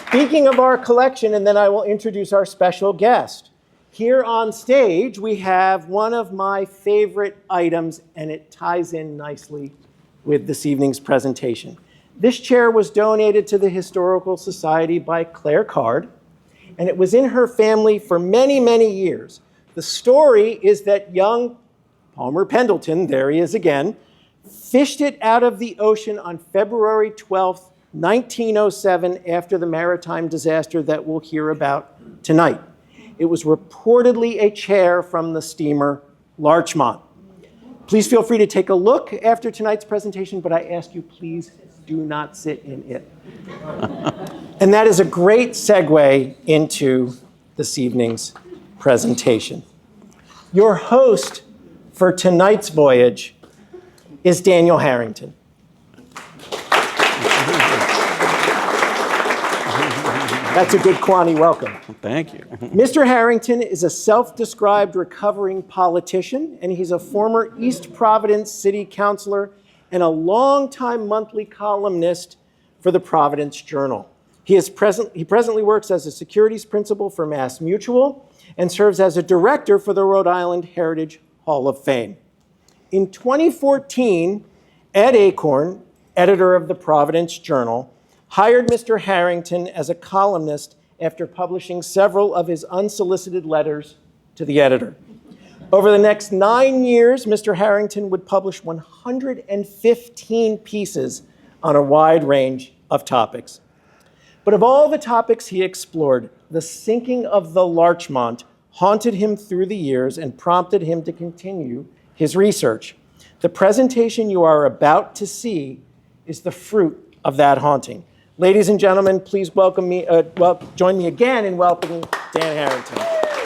Speaking of our collection, and then I will introduce our special guest. Here on stage, we have one of my favorite items, and it ties in nicely with this evening's presentation. This chair was donated to the Historical Society by Claire Card, and it was in her family for many, many years. The story is that young Palmer Pendleton, there he is again, fished it out of the ocean on February 12th, 1907, after the maritime disaster that we'll hear about tonight. It was reportedly a chair from the steamer Larchmont. Please feel free to take a look after tonight's presentation, but I ask you, please do not sit in it. And that is a great segue into this evening's presentation. Your host for tonight's voyage is Daniel Harrington. That's a good Kwani welcome. Thank you. Mr. Harrington is a self-described recovering politician, and he's a former East Providence city councilor and a longtime monthly columnist for the Providence Journal. He presently works as a securities principal for Mass Mutual and serves as a director for the Rhode Island Heritage Hall of Fame. In 2014, Ed Acorn, editor of the Providence Journal, hired Mr. Harrington as a columnist after publishing several of his unsolicited letters to the editor. Over the next 9 years, Mr. Harrington would publish 115 pieces on a wide range of topics. But of all the topics he explored, the sinking of the Larchmont haunted him through the years and prompted him to continue his research. The presentation you are about to see is the fruit of that haunting. Ladies and gentlemen, please join me again in welcoming Dan Harrington.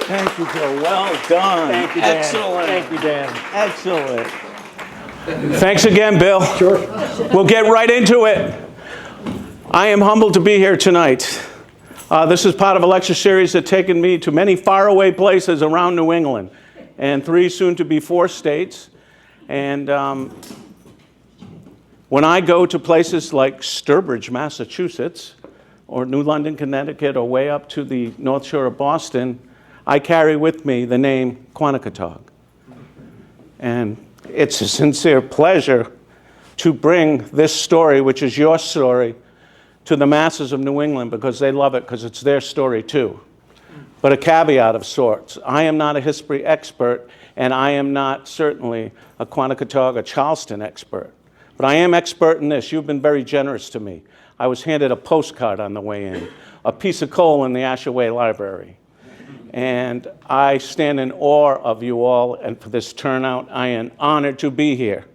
Thank you, Joe. Well done. Thank you, Dan. Excellent. Thank you, Dan. Excellent. Thanks again, Bill. Sure. We'll get right into it. I am humbled to be here tonight. This is part of a lecture series that's taken me to many faraway places around New England, and 3, soon to be 4 states. And when I go to places like Sturbridge, Massachusetts, or New London, Connecticut, or way up to the North Shore of Boston, I carry with me the name Quanaketog. And it's a sincere pleasure to bring this story, which is your story, to the masses of New England because they love it because it's their story too. But a caveat of sorts. I am not a history expert, and I am not certainly a Quanaketog or Charleston expert. But I am expert in this. You've been very generous to me. I was handed a postcard on the way in, a piece of coal in the Ashaway Library. And I stand in awe of you all, and for this turnout, I am honored to be here.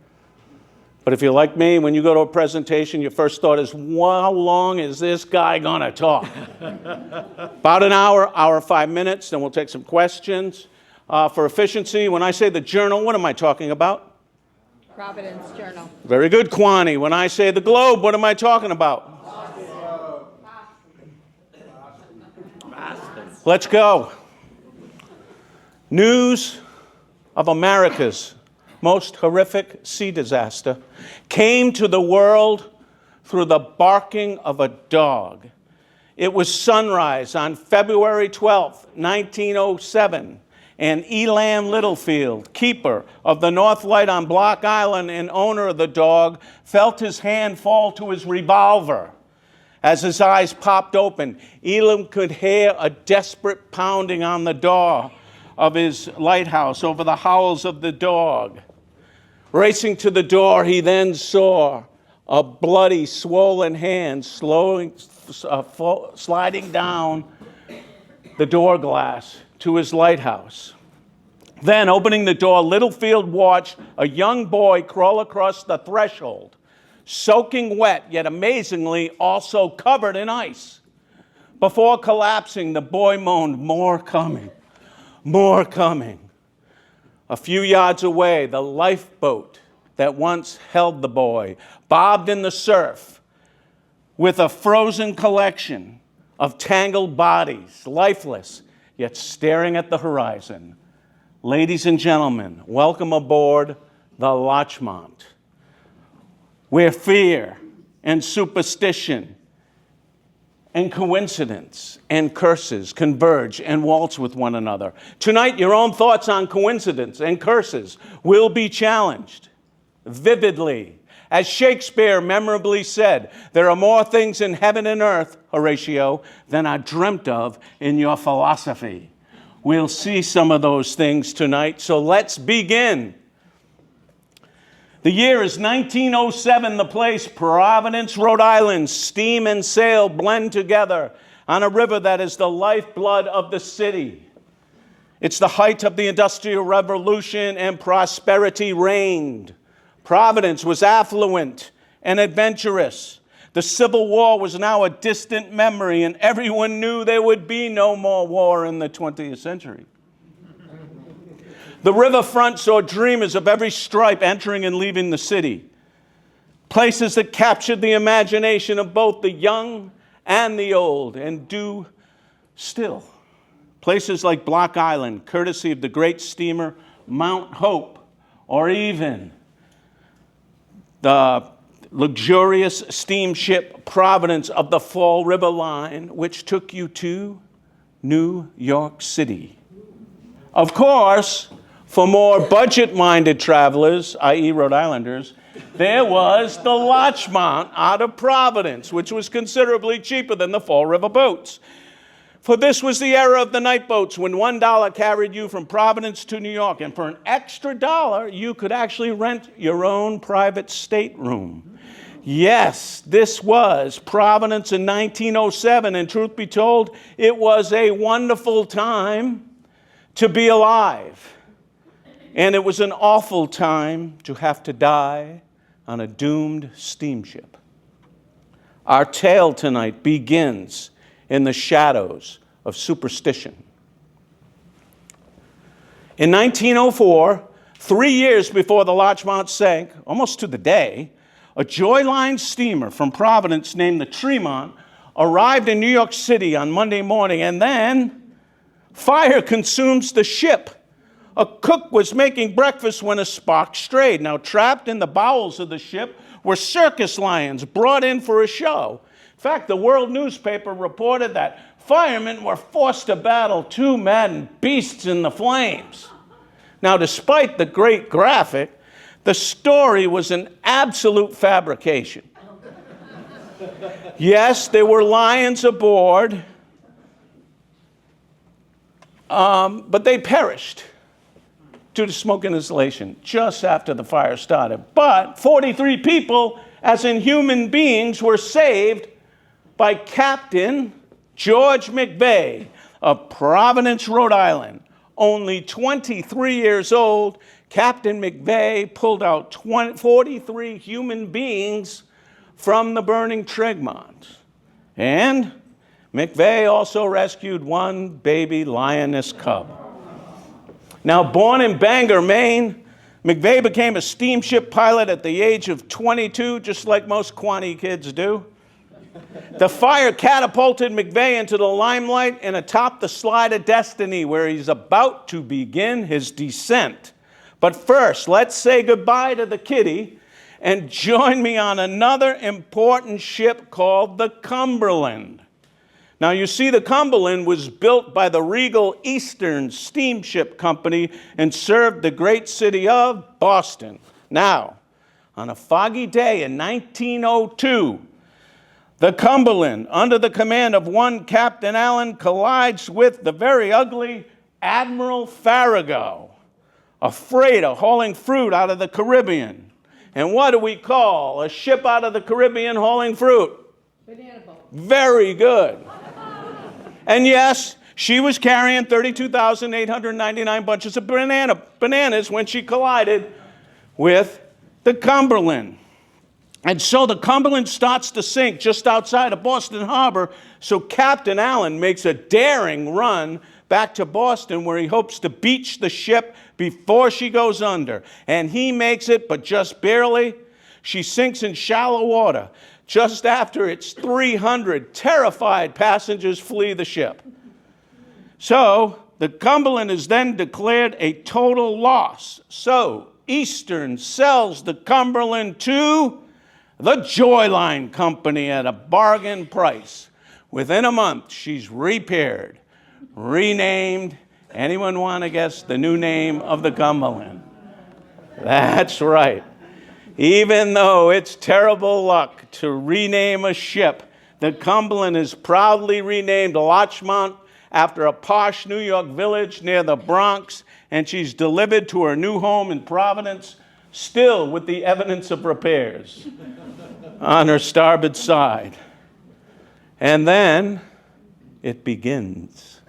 But if you're like me, when you go to a presentation, your first thought is, how long is this guy gonna talk? About an hour, 5 minutes, then we'll take some questions. For efficiency, when I say the journal, what am I talking about? Providence Journal. Very good, Kwani. When I say the Globe, what am I talking about? Let's go. News of America's most horrific sea disaster came to the world through the barking of a dog. It was sunrise on February 12th, 1907. And Elam Littlefield, keeper of the North Light on Block Island and owner of the dog, felt his hand fall to his revolver. As his eyes popped open, Elam could hear a desperate pounding on the door of his lighthouse over the howls of the dog. Racing to the door, he then saw a bloody, swollen hand sliding down the door glass to his lighthouse. Then, opening the door, Littlefield watched a young boy crawl across the threshold, soaking wet, yet amazingly also covered in ice. Before collapsing, the boy moaned, "More coming, more coming." A few yards away, the lifeboat that once held the boy bobbed in the surf with a frozen collection of tangled bodies, lifeless, yet staring at the horizon. Ladies and gentlemen, welcome aboard the Larchmont, where fear and superstition and coincidence and curses converge and waltz with one another. Tonight, your own thoughts on coincidence and curses will be challenged vividly. As Shakespeare memorably said, there are more things in heaven and earth, Horatio, than are dreamt of in your philosophy. We'll see some of those things tonight, so let's begin. The year is 1907, the place, Providence, Rhode Island. Steam and sail blend together on a river that is the lifeblood of the city. It's the height of the Industrial Revolution, and prosperity reigned. Providence was affluent and adventurous. The Civil War was now a distant memory, and everyone knew there would be no more war in the 20th century. The riverfront saw dreamers of every stripe entering and leaving the city. Places that captured the imagination of both the young and the old, and do still. Places like Block Island, courtesy of the great steamer Mount Hope, or even the luxurious steamship Providence of the Fall River Line, which took you to New York City. Of course, for more budget-minded travelers, i.e. Rhode Islanders, there was the Larchmont out of Providence, which was considerably cheaper than the Fall River boats. For this was the era of the night boats, when $1 carried you from Providence to New York, and for an extra $1, you could actually rent your own private stateroom. Yes, this was Providence in 1907, and truth be told, it was a wonderful time to be alive. And it was an awful time to have to die on a doomed steamship. Our tale tonight begins in the shadows of superstition. In 1904, 3 years before the Larchmont sank, almost to the day, a Joy Line steamer from Providence named the Tremont arrived in New York City on Monday morning, and then fire consumes the ship. A cook was making breakfast when a spark strayed. Now, trapped in the bowels of the ship were circus lions brought in for a show. In fact, the World newspaper reported that firemen were forced to battle two maddened beasts in the flames. Now, despite the great graphic, the story was an absolute fabrication. Yes, there were lions aboard, but they perished due to smoke inhalation just after the fire started. But 43 people, as in human beings, were saved by Captain George McVeigh of Providence, Rhode Island. Only 23 years old, Captain McVeigh pulled out 43 human beings from the burning Tremont. And McVeigh also rescued one baby lioness cub. Now, born in Bangor, Maine, McVeigh became a steamship pilot at the age of 22, just like most Quaney kids do. The fire catapulted McVeigh into the limelight and atop the slide of destiny, where he's about to begin his descent. But first, let's say goodbye to the kitty and join me on another important ship called the Cumberland. Now, you see, the Cumberland was built by the Regal Eastern Steamship Company and served the great city of Boston. Now, on a foggy day in 1902, the Cumberland, under the command of one Captain Allen, collides with the very ugly Admiral Farragut, a freighter hauling fruit out of the Caribbean. And what do we call a ship out of the Caribbean hauling fruit? Banana boat. Very good. And yes, she was carrying 32,899 bunches of bananas when she collided with the Cumberland. And so the Cumberland starts to sink just outside of Boston Harbor, so Captain Allen makes a daring run back to Boston, where he hopes to beach the ship before she goes under. And he makes it, but just barely. She sinks in shallow water just after its 300 terrified passengers flee the ship. So the Cumberland is then declared a total loss. So Eastern sells the Cumberland to the Joy Line Company at a bargain price, Within a month, she's repaired, renamed. Anyone want to guess the new name of the Cumberland? That's right. Even though it's terrible luck to rename a ship, the Cumberland is proudly renamed Larchmont after a posh New York village near the Bronx, and she's delivered to her new home in Providence, still with the evidence of repairs on her starboard side. And then it begins.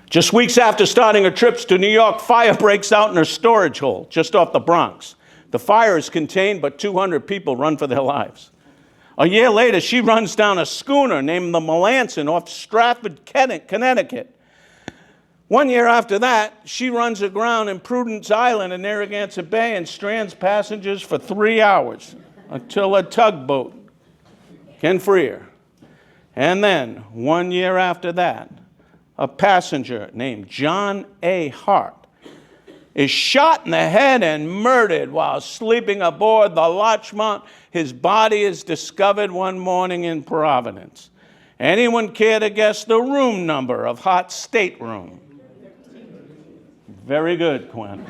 Just weeks after starting her trips to New York, fire breaks out in her storage hold just off the Bronx. The fire is contained, but 200 people run for their lives. A year later, she runs down a schooner named the Melanson off Stratford, Connecticut. 1 year after that, she runs aground in Prudence Island in Narragansett Bay and strands passengers for 3 hours until a tugboat can free her. And then, 1 year after that, a passenger named John A. Hart is shot in the head and murdered while sleeping aboard the Larchmont. His body is discovered one morning in Providence. Anyone care to guess the room number of Hart's stateroom? Very good, Quinn.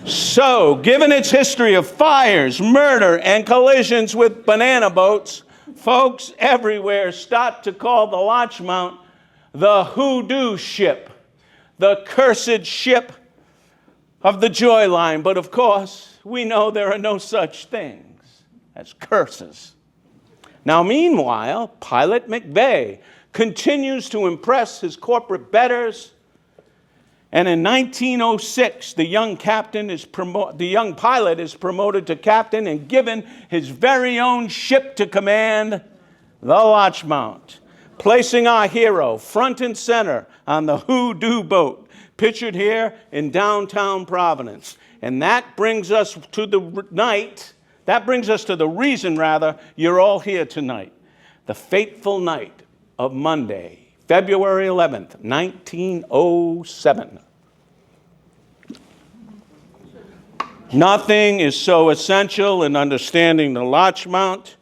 So, given its history of fires, murder, and collisions with banana boats, folks everywhere start to call the Larchmont the hoodoo ship, the cursed ship of the Joy Line. But of course, we know there are no such things as curses. Now, meanwhile, Pilot McVeigh continues to impress his corporate betters. And in 1906, the young pilot is promoted to captain and given his very own ship to command, the Larchmont, placing our hero front and center on the hoodoo boat, pictured here in downtown Providence. And that brings us to the reason you're all here tonight. The fateful night of Monday, February 11th, 1907. Nothing is so essential in understanding the Larchmont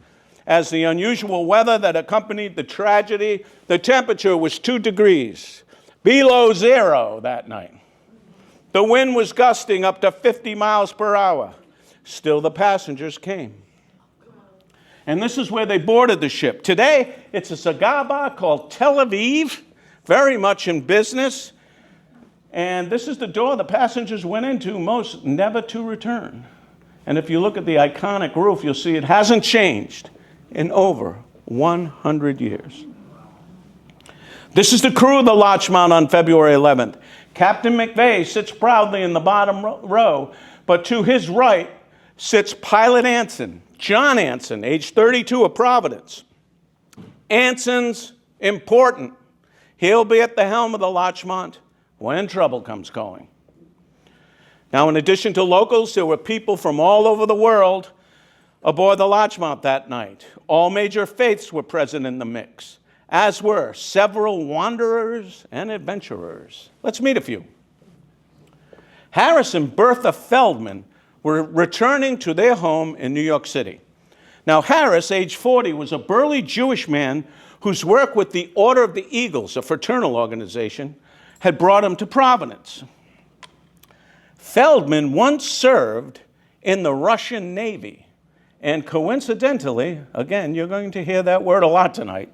as the unusual weather that accompanied the tragedy. The temperature was 2 degrees below zero that night. The wind was gusting up to 50 miles per hour. Still, the passengers came. And this is where they boarded the ship. Today, it's a cigar bar called Tel Aviv, very much in business. And this is the door the passengers went into, most never to return. And if you look at the iconic roof, you'll see it hasn't changed in over 100 years. This is the crew of the Larchmont on February 11th. Captain McVeigh sits proudly in the bottom row, but to his right sits Pilot Anson, John Anson, age 32 of Providence. Anson's important. He'll be at the helm of the Larchmont when trouble comes going. Now, in addition to locals, there were people from all over the world aboard the Larchmont that night. All major faiths were present in the mix, as were several wanderers and adventurers. Let's meet a few. Harris and Bertha Feldman were returning to their home in New York City. Now, Harris, age 40, was a burly Jewish man whose work with the Order of the Eagles, a fraternal organization, had brought him to Providence. Feldman once served in the Russian Navy, and coincidentally, again, you're going to hear that word a lot tonight,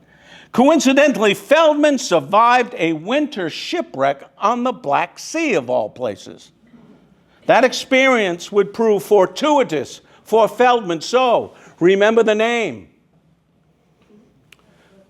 coincidentally, Feldman survived a winter shipwreck on the Black Sea, of all places. That experience would prove fortuitous for Feldman, so remember the name.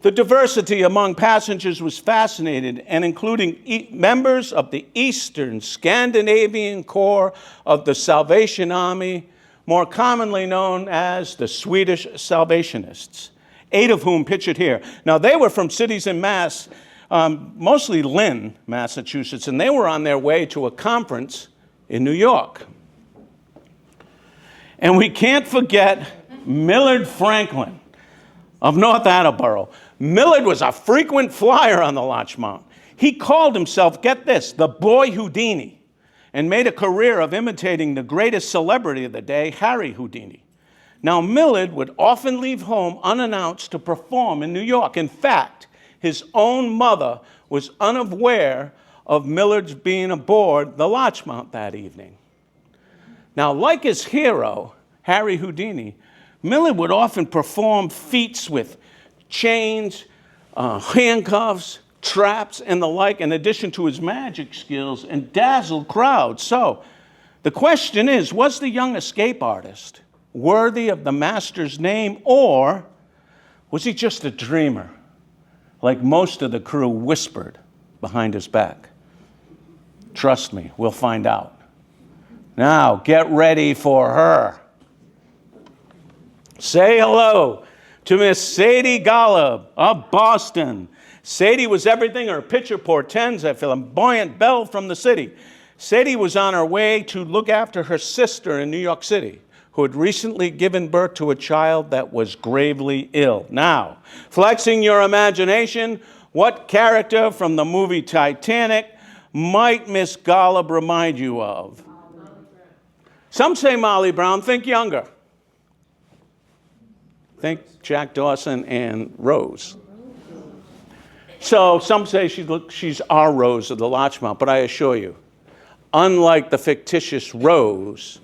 The diversity among passengers was fascinating, and including members of the Eastern Scandinavian Corps of the Salvation Army, more commonly known as the Swedish Salvationists, 8 of whom pictured here. Now, they were from cities in Mass, mostly Lynn, Massachusetts, and they were on their way to a conference in New York. And we can't forget Millard Franklin of North Attleboro. Millard was a frequent flyer on the Larchmont. He called himself, get this, the Boy Houdini, and made a career of imitating the greatest celebrity of the day, Harry Houdini. Now, Millard would often leave home unannounced to perform in New York. In fact, his own mother was unaware of Millard's being aboard the Larchmont that evening. Now, like his hero, Harry Houdini, Millard would often perform feats with chains, handcuffs, traps, and the like, in addition to his magic skills, and dazzled crowds. So, the question is, was the young escape artist worthy of the master's name, or was he just a dreamer, like most of the crew whispered behind his back? Trust me, we'll find out. Now, get ready for her. Say hello to Miss Sadie Golub of Boston. Sadie was everything her picture portends, a flamboyant belle from the city. Sadie was on her way to look after her sister in New York City, who had recently given birth to a child that was gravely ill. Now, flexing your imagination, what character from the movie Titanic might Miss Golub remind you of? Some say Molly Brown. Think younger. Think Jack Dawson and Rose. So some say she's our Rose of the Larchmont, but I assure you, unlike the fictitious Rose,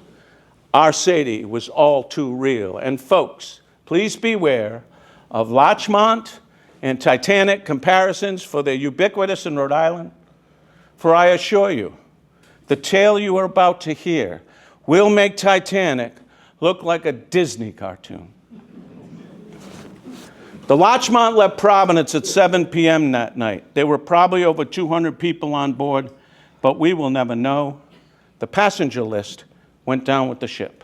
our Sadie was all too real. And folks, please beware of Larchmont and Titanic comparisons, for they're ubiquitous in Rhode Island. For I assure you, the tale you are about to hear will make Titanic look like a Disney cartoon. The Larchmont left Providence at 7 p.m. that night. There were probably over 200 people on board, but we will never know. The passenger list went down with the ship.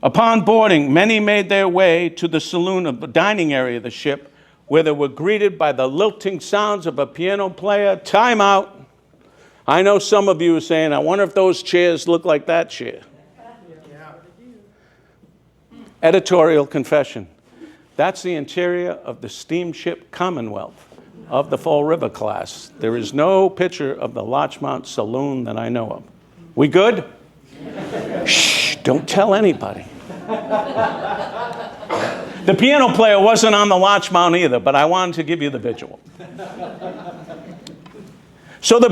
Upon boarding, many made their way to the saloon of the dining area of the ship, where they were greeted by the lilting sounds of a piano player. Time out. I know some of you are saying, I wonder if those chairs look like that chair. Yeah. Editorial confession. That's the interior of the steamship Commonwealth of the Fall River class. There is no picture of the Larchmont saloon that I know of. We good? Shh, don't tell anybody. The piano player wasn't on the Larchmont either, but I wanted to give you the visual. So the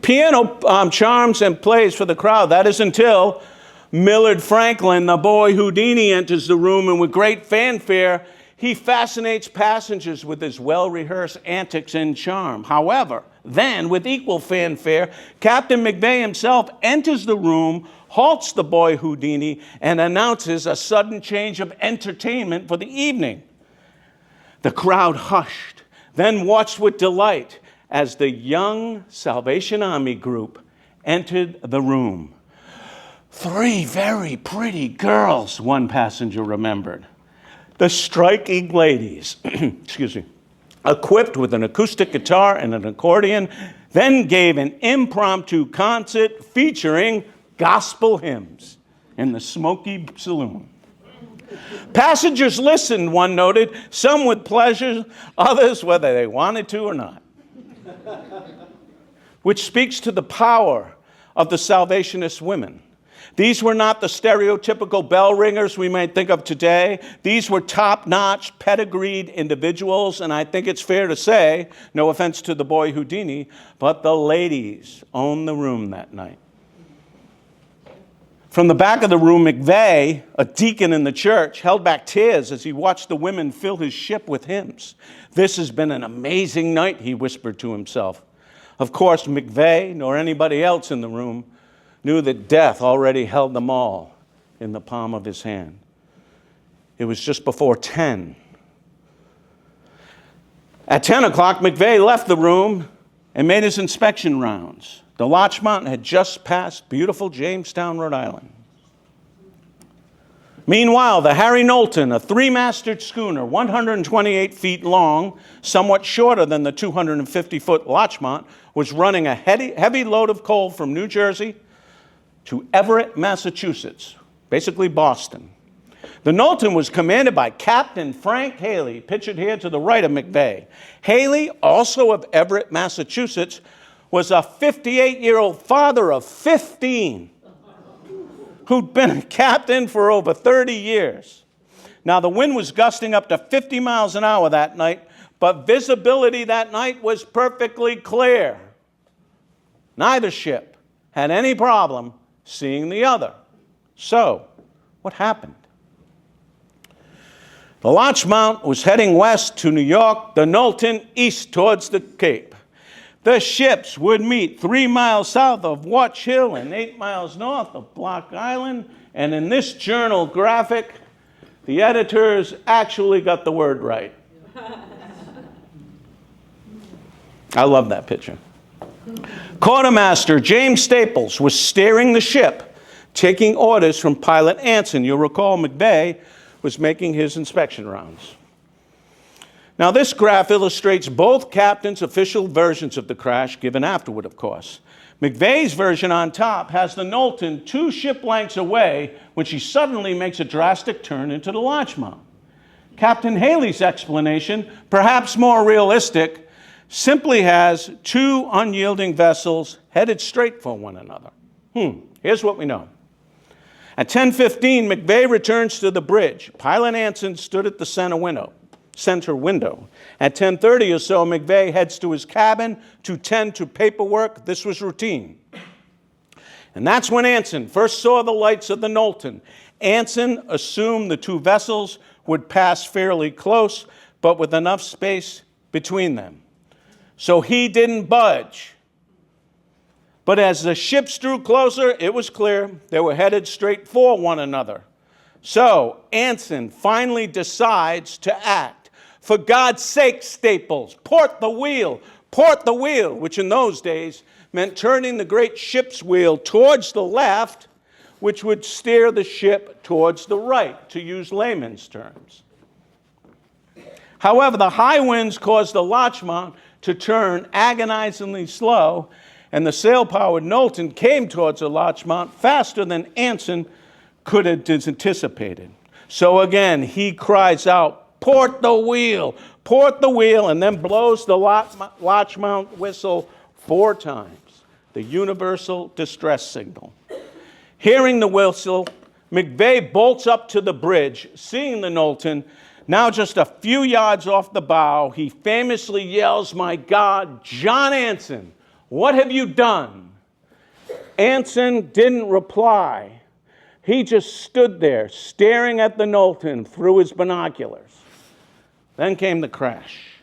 piano charms and plays for the crowd. That is until Millard Franklin, the boy Houdini, enters the room, and with great fanfare, he fascinates passengers with his well-rehearsed antics and charm. However, then, with equal fanfare, Captain McVeigh himself enters the room, halts the boy Houdini, and announces a sudden change of entertainment for the evening. The crowd hushed, then watched with delight as the young Salvation Army group entered the room. 3 very pretty girls, one passenger remembered. The striking ladies, equipped with an acoustic guitar and an accordion, then gave an impromptu concert featuring gospel hymns in the smoky saloon. Passengers listened, one noted, some with pleasure, others whether they wanted to or not. Which speaks to the power of the Salvationist women. These were not the stereotypical bell ringers we might think of today. These were top-notch, pedigreed individuals, and I think it's fair to say, no offense to the boy Houdini, but the ladies owned the room that night. From the back of the room, McVeigh, a deacon in the church, held back tears as he watched the women fill his ship with hymns. This has been an amazing night, he whispered to himself. Of course, McVeigh, nor anybody else in the room, knew that death already held them all in the palm of his hand. It was just before 10. At 10 o'clock, McVeigh left the room and made his inspection rounds. The Larchmont had just passed beautiful Jamestown, Rhode Island. Meanwhile, the Harry Knowlton, a 3-masted schooner, 128 feet long, somewhat shorter than the 250-foot Larchmont, was running a heavy load of coal from New Jersey to Everett, Massachusetts, basically Boston. The Knowlton was commanded by Captain Frank Haley, pictured here to the right of McVeigh. Haley, also of Everett, Massachusetts, was a 58-year-old father of 15 who'd been a captain for over 30 years. Now, the wind was gusting up to 50 miles an hour that night, but visibility that night was perfectly clear. Neither ship had any problem seeing the other. So, what happened? The Larchmont was heading west to New York, the Knowlton east towards the Cape. The ships would meet 3 miles south of Watch Hill and 8 miles north of Block Island. And in this journal graphic, the editors actually got the word right. I love that picture. Quartermaster James Staples was steering the ship, taking orders from Pilot Anson. You'll recall McVeigh was making his inspection rounds. Now, this graph illustrates both captains' official versions of the crash, given afterward, of course. McVeigh's version on top has the Knowlton 2 ship lengths away when she suddenly makes a drastic turn into the Larchmont. Captain Haley's explanation, perhaps more realistic, simply has 2 unyielding vessels headed straight for one another. Here's what we know. At 10:15, McVeigh returns to the bridge. Pilot Anson stood at the center window. At 10:30 or so, McVeigh heads to his cabin to tend to paperwork. This was routine. And that's when Anson first saw the lights of the Knowlton. Anson assumed the 2 vessels would pass fairly close, but with enough space between them. So he didn't budge. But as the ships drew closer, it was clear they were headed straight for one another. So Anson finally decides to act. For God's sake, Staples, port the wheel, which in those days meant turning the great ship's wheel towards the left, which would steer the ship towards the right, to use layman's terms. However, the high winds caused the Larchmont to turn agonizingly slow, and the sail-powered Knowlton came towards the Larchmont faster than Anson could have anticipated. So again, he cries out, port the wheel, and then blows the Larchmont whistle 4 times, the universal distress signal. Hearing the whistle, McVeigh bolts up to the bridge. Seeing the Knowlton, now just a few yards off the bow, he famously yells, "My God, John Anson, what have you done?" Anson didn't reply. He just stood there, staring at the Knowlton through his binoculars. Then came the crash.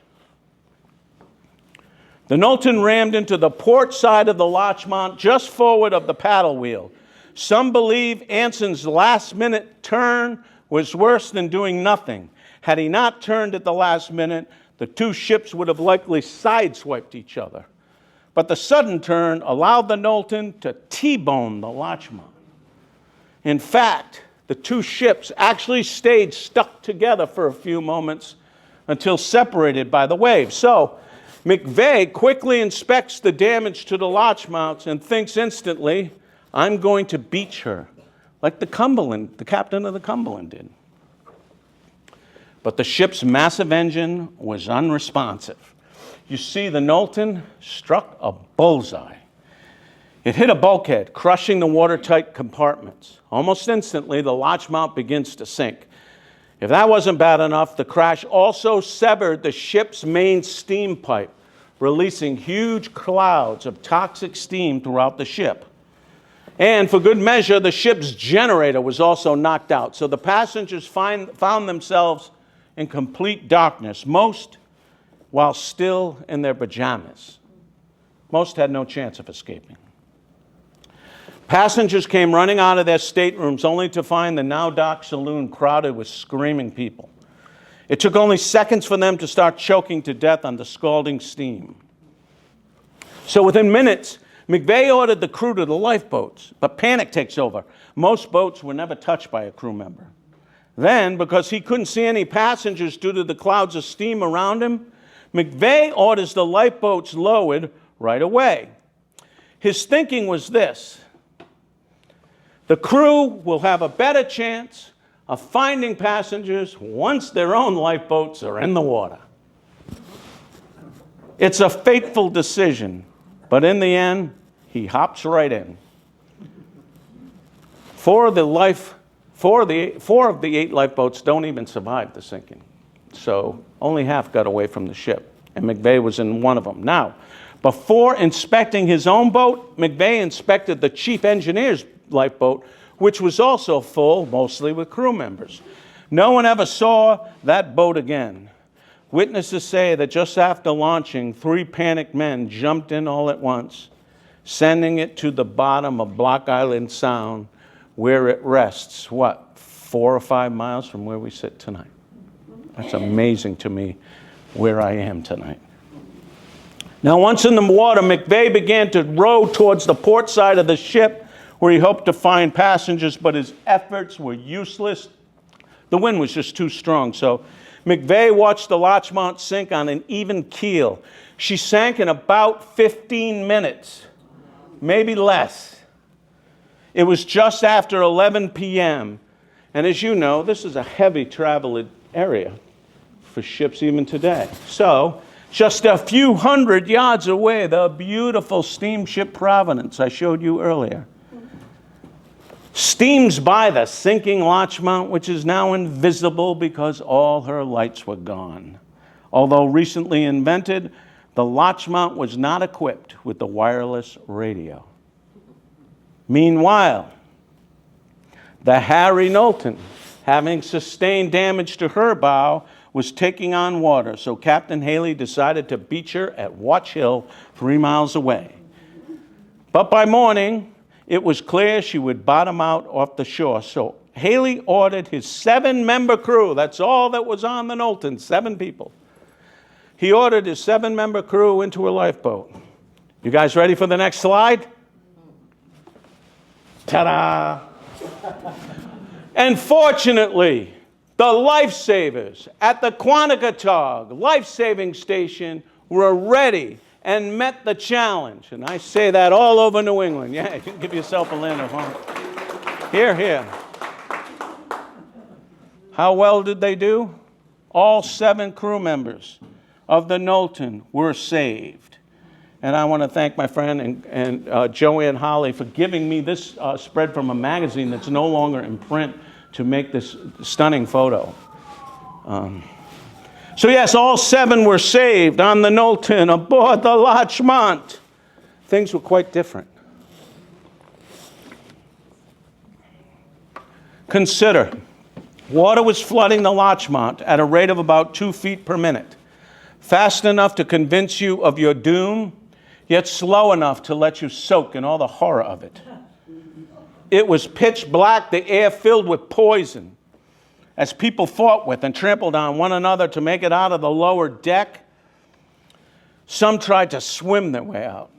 The Knowlton rammed into the port side of the Larchmont just forward of the paddle wheel. Some believe Anson's last-minute turn was worse than doing nothing. Had he not turned at the last minute, the 2 ships would have likely sideswiped each other. But the sudden turn allowed the Knowlton to T-bone the Larchmont. In fact, the 2 ships actually stayed stuck together for a few moments until separated by the waves. So McVeigh quickly inspects the damage to the Larchmounts and thinks instantly, I'm going to beach her, like the captain of the Cumberland did. But the ship's massive engine was unresponsive. You see, the Knowlton struck a bullseye. It hit a bulkhead, crushing the watertight compartments. Almost instantly, the Larchmont begins to sink. If that wasn't bad enough, the crash also severed the ship's main steam pipe, releasing huge clouds of toxic steam throughout the ship. And for good measure, the ship's generator was also knocked out. So the passengers found themselves in complete darkness, most while still in their pajamas. Most had no chance of escaping. Passengers came running out of their staterooms only to find the now-docked saloon crowded with screaming people. It took only seconds for them to start choking to death on the scalding steam. So within minutes, McVeigh ordered the crew to the lifeboats, but panic takes over. Most boats were never touched by a crew member. Then, because he couldn't see any passengers due to the clouds of steam around him, McVeigh orders the lifeboats lowered right away. His thinking was this: the crew will have a better chance of finding passengers once their own lifeboats are in the water. It's a fateful decision, but in the end, he hops right in. Four of the 8 lifeboats don't even survive the sinking. So only half got away from the ship, and McVeigh was in one of them. Now, before inspecting his own boat, McVeigh inspected the chief engineer's lifeboat, which was also full, mostly with crew members. No one ever saw that boat again. Witnesses say that just after launching, 3 panicked men jumped in all at once, sending it to the bottom of Block Island Sound, where it rests, 4 or 5 miles from where we sit tonight. That's amazing to me where I am tonight. Now, once in the water, McVeigh began to row towards the port side of the ship where he hoped to find passengers, but his efforts were useless. The wind was just too strong, so McVeigh watched the Larchmont sink on an even keel. She sank in about 15 minutes, maybe less. It was just after 11 p.m., and as you know, this is a heavy traveled area for ships even today. So, just a few hundred yards away, the beautiful steamship Providence I showed you earlier steams by the sinking Larchmont, which is now invisible because all her lights were gone. Although recently invented, the Larchmont was not equipped with the wireless radio. Meanwhile, the Harry Knowlton, having sustained damage to her bow, was taking on water, so Captain Haley decided to beach her at Watch Hill, 3 miles away. But by morning, it was clear she would bottom out off the shore, so Haley ordered his 7-member crew, that's all that was on the Knowlton, 7 people. He ordered his 7-member crew into a lifeboat. You guys ready for the next slide? Ta-da! And fortunately, the lifesavers at the Quanticottag life-saving station were ready and met the challenge. And I say that all over New England. Yeah, you can give yourself a land of home. Here, here. How well did they do? All 7 crew members of the Knowlton were saved. And I want to thank my friend and Joanne Holly for giving me this spread from a magazine that's no longer in print to make this stunning photo. So yes, all 7 were saved on the Knowlton aboard the Larchmont. Things were quite different. Consider, water was flooding the Larchmont at a rate of about 2 feet per minute, fast enough to convince you of your doom, yet slow enough to let you soak in all the horror of it. It was pitch black, the air filled with poison. As people fought with and trampled on one another to make it out of the lower deck, some tried to swim their way out.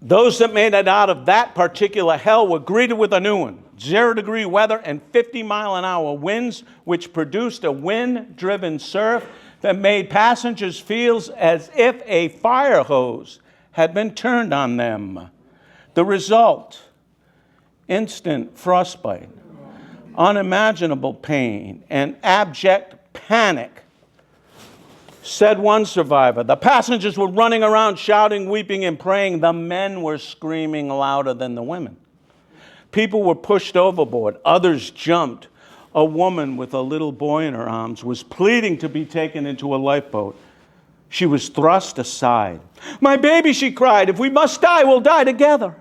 Those that made it out of that particular hell were greeted with a new one, 0-degree weather and 50-mile-an-hour winds, which produced a wind-driven surf that made passengers feel as if a fire hose had been turned on them. The result, instant frostbite, unimaginable pain, and abject panic. Said one survivor, the passengers were running around shouting, weeping, and praying. The men were screaming louder than the women. People were pushed overboard. Others jumped. A woman with a little boy in her arms was pleading to be taken into a lifeboat. She was thrust aside. "My baby," she cried. "If we must die, we'll die together."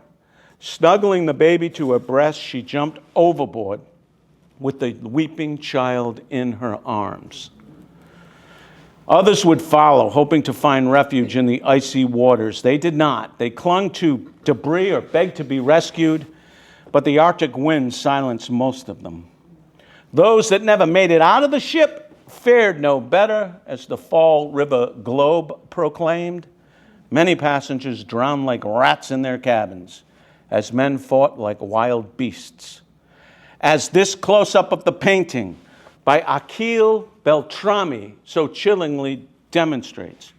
Snuggling the baby to her breast, she jumped overboard with the weeping child in her arms. Others would follow, hoping to find refuge in the icy waters. They did not. They clung to debris or begged to be rescued, but the Arctic wind silenced most of them. Those that never made it out of the ship fared no better, as the Fall River Globe proclaimed. Many passengers drowned like rats in their cabins, as men fought like wild beasts. As this close-up of the painting by Achille Beltrami so chillingly demonstrates.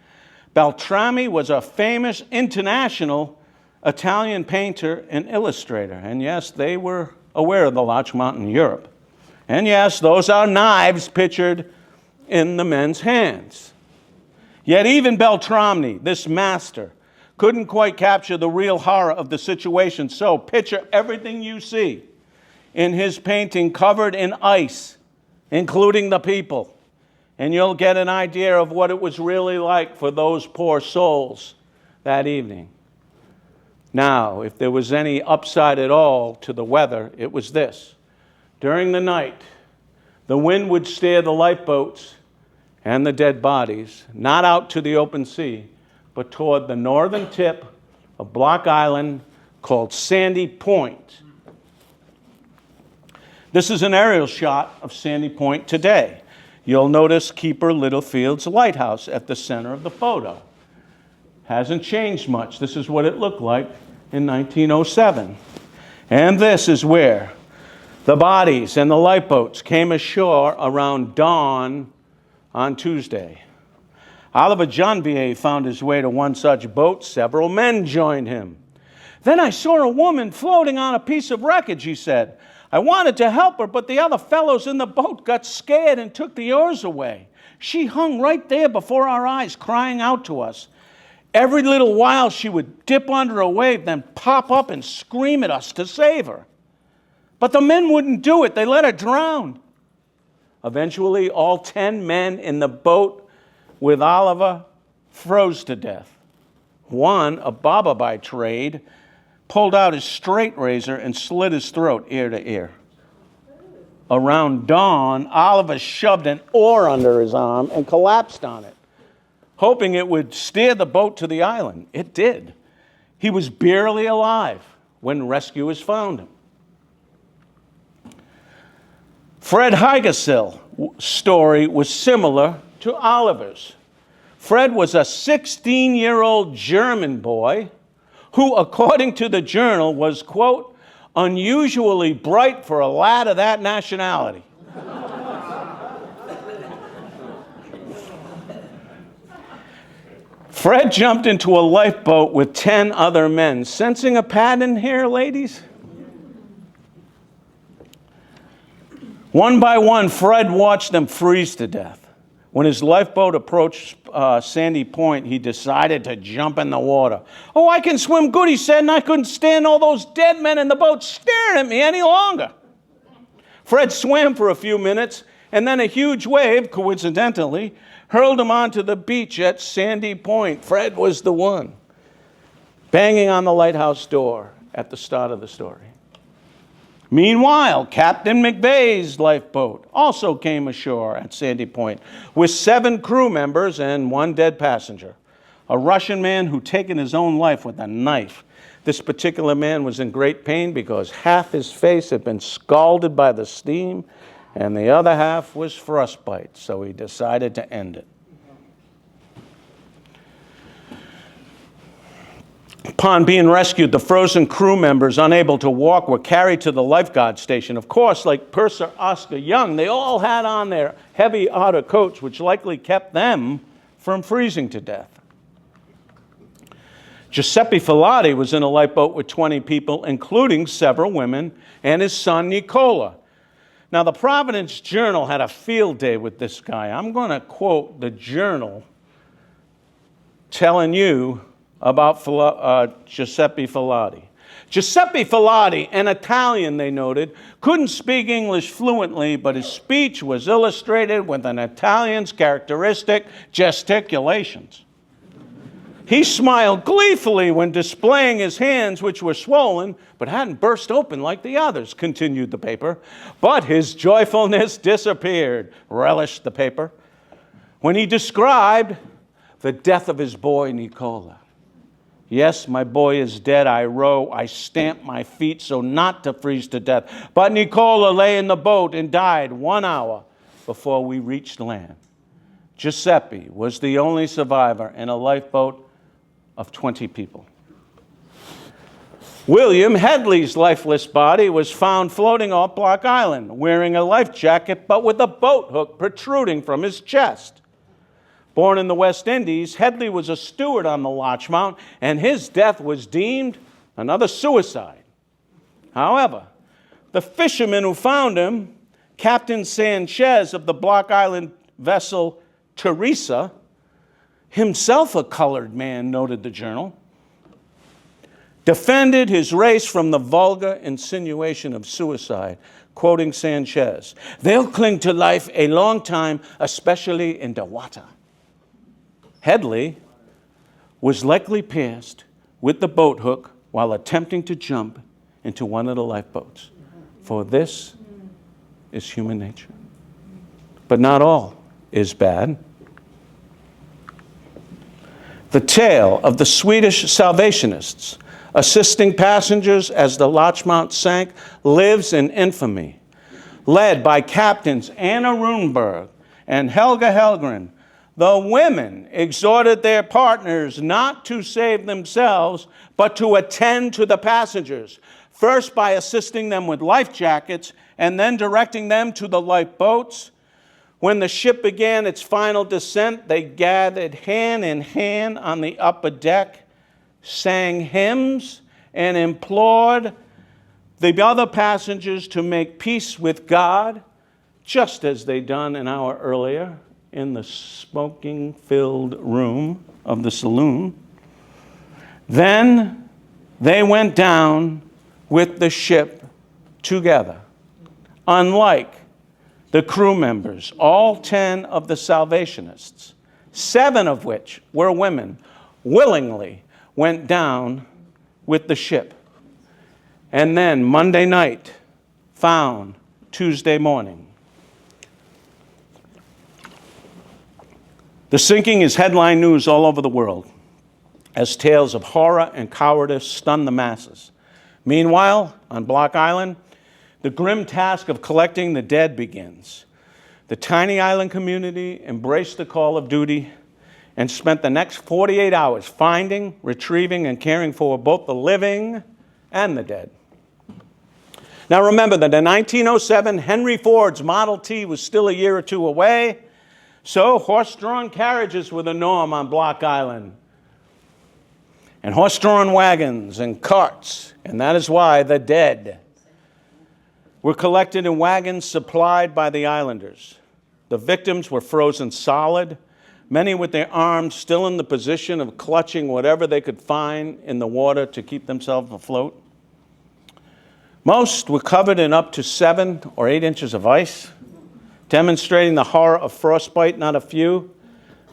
Beltrami was a famous international Italian painter and illustrator. And yes, they were aware of the Larchmont in Europe. And yes, those are knives pictured in the men's hands. Yet even Beltrami, this master, couldn't quite capture the real horror of the situation. So picture everything you see in his painting covered in ice, including the people. And you'll get an idea of what it was really like for those poor souls that evening. Now, if there was any upside at all to the weather, it was this. During the night, the wind would steer the lifeboats and the dead bodies, not out to the open sea, but toward the northern tip of Block Island called Sandy Point. This is an aerial shot of Sandy Point today. You'll notice Keeper Littlefield's lighthouse at the center of the photo. Hasn't changed much. This is what it looked like in 1907. And this is where the bodies and the lifeboats came ashore around dawn on Tuesday. Oliver Janvier found his way to one such boat. Several men joined him. Then I saw a woman floating on a piece of wreckage, he said. I wanted to help her, but the other fellows in the boat got scared and took the oars away. She hung right there before our eyes, crying out to us. Every little while she would dip under a wave, then pop up and scream at us to save her. But the men wouldn't do it. They let her drown. Eventually, all 10 men in the boat with Oliver froze to death. One, a barber by trade, pulled out his straight razor and slit his throat ear to ear. Around dawn, Oliver shoved an oar under his arm and collapsed on it, hoping it would steer the boat to the island. It did. He was barely alive when rescuers found him. Fred Heigesill's story was similar to Oliver's. Fred was a 16-year-old German boy who, according to the journal, was, quote, unusually bright for a lad of that nationality. Fred jumped into a lifeboat with 10 other men. Sensing a pattern here, ladies? One by one, Fred watched them freeze to death. When his lifeboat approached Sandy Point, he decided to jump in the water. Oh, I can swim good, he said, and I couldn't stand all those dead men in the boat staring at me any longer. Fred swam for a few minutes, and then a huge wave, coincidentally, hurled him onto the beach at Sandy Point. Fred was the one, banging on the lighthouse door at the start of the story. Meanwhile, Captain McVeigh's lifeboat also came ashore at Sandy Point with 7 crew members and 1 dead passenger, a Russian man who'd taken his own life with a knife. This particular man was in great pain because half his face had been scalded by the steam and the other half was frostbite, so he decided to end it. Upon being rescued, the frozen crew members, unable to walk, were carried to the lifeguard station. Of course, like Purser Oscar Young, they all had on their heavy outer coats, which likely kept them from freezing to death. Giuseppe Filati was in a lifeboat with 20 people, including several women, and his son, Nicola. Now, the Providence Journal had a field day with this guy. I'm going to quote the Journal telling you about Giuseppe Filati. Giuseppe Filati, an Italian, they noted, couldn't speak English fluently, but his speech was illustrated with an Italian's characteristic gesticulations. He smiled gleefully when displaying his hands, which were swollen, but hadn't burst open like the others, continued the paper. But his joyfulness disappeared, relished the paper, when he described the death of his boy, Nicola. Yes, my boy is dead. I row. I stamp my feet so not to freeze to death. But Nicola lay in the boat and died 1 hour before we reached land. Giuseppe was the only survivor in a lifeboat of 20 people. William Headley's lifeless body was found floating off Block Island, wearing a life jacket but with a boat hook protruding from his chest. Born in the West Indies, Headley was a steward on the Larchmont, and his death was deemed another suicide. However, the fisherman who found him, Captain Sanchez of the Block Island vessel Teresa, himself a colored man, noted the Journal, defended his race from the vulgar insinuation of suicide, quoting Sanchez, "They'll cling to life a long time, especially in the water." Headley was likely pierced with the boat hook while attempting to jump into one of the lifeboats. For this is human nature. But not all is bad. The tale of the Swedish Salvationists assisting passengers as the Larchmont sank lives in infamy. Led by Captains Anna Runberg and Helga Helgren, the women exhorted their partners not to save themselves, but to attend to the passengers, first by assisting them with life jackets and then directing them to the lifeboats. When the ship began its final descent, they gathered hand in hand on the upper deck, sang hymns, and implored the other passengers to make peace with God, just as they'd done an hour earlier in the smoking-filled room of the saloon. Then they went down with the ship together. Unlike the crew members, all 10 of the Salvationists, 7 of which were women, willingly went down with the ship. And then Monday night, found Tuesday morning. The sinking is headline news all over the world as tales of horror and cowardice stun the masses. Meanwhile, on Block Island, the grim task of collecting the dead begins. The tiny island community embraced the call of duty and spent the next 48 hours finding, retrieving, and caring for both the living and the dead. Now remember that in 1907, Henry Ford's Model T was still a year or two away, so horse-drawn carriages were the norm on Block Island, and horse-drawn wagons and carts, and that is why the dead were collected in wagons supplied by the islanders. The victims were frozen solid, many with their arms still in the position of clutching whatever they could find in the water to keep themselves afloat. Most were covered in up to 7 or 8 inches of ice, demonstrating the horror of frostbite. Not a few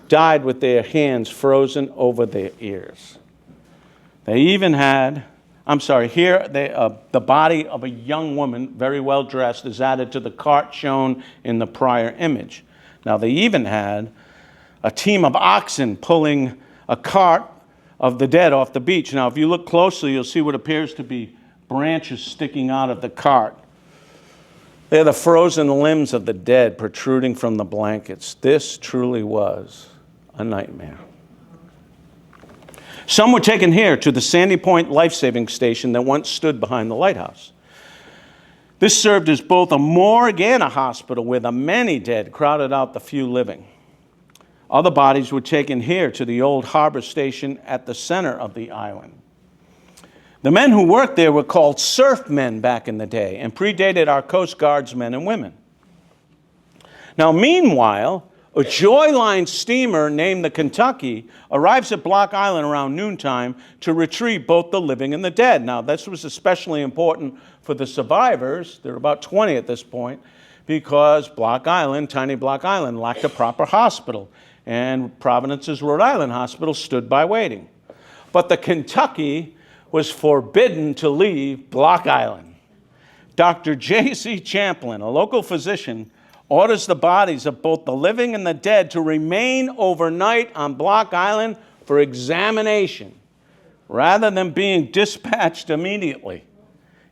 died with their hands frozen over their ears. They even had, the body of a young woman, very well dressed, is added to the cart shown in the prior image. Now, they even had a team of oxen pulling a cart of the dead off the beach. Now, if you look closely, you'll see what appears to be branches sticking out of the cart. They're the frozen limbs of the dead protruding from the blankets. This truly was a nightmare. Some were taken here to the Sandy Point life-saving station that once stood behind the lighthouse. This served as both a morgue and a hospital where the many dead crowded out the few living. Other bodies were taken here to the old harbor station at the center of the island. The men who worked there were called surfmen back in the day and predated our Coast Guard's men and women. Now, meanwhile, a Joy Line steamer named the Kentucky arrives at Block Island around noontime to retrieve both the living and the dead. Now, this was especially important for the survivors. There were about 20 at this point, because Block Island, tiny Block Island, lacked a proper hospital, and Providence's Rhode Island hospital stood by waiting. But the Kentucky was forbidden to leave Block Island. Dr. J.C. Champlin, a local physician, orders the bodies of both the living and the dead to remain overnight on Block Island for examination, rather than being dispatched immediately.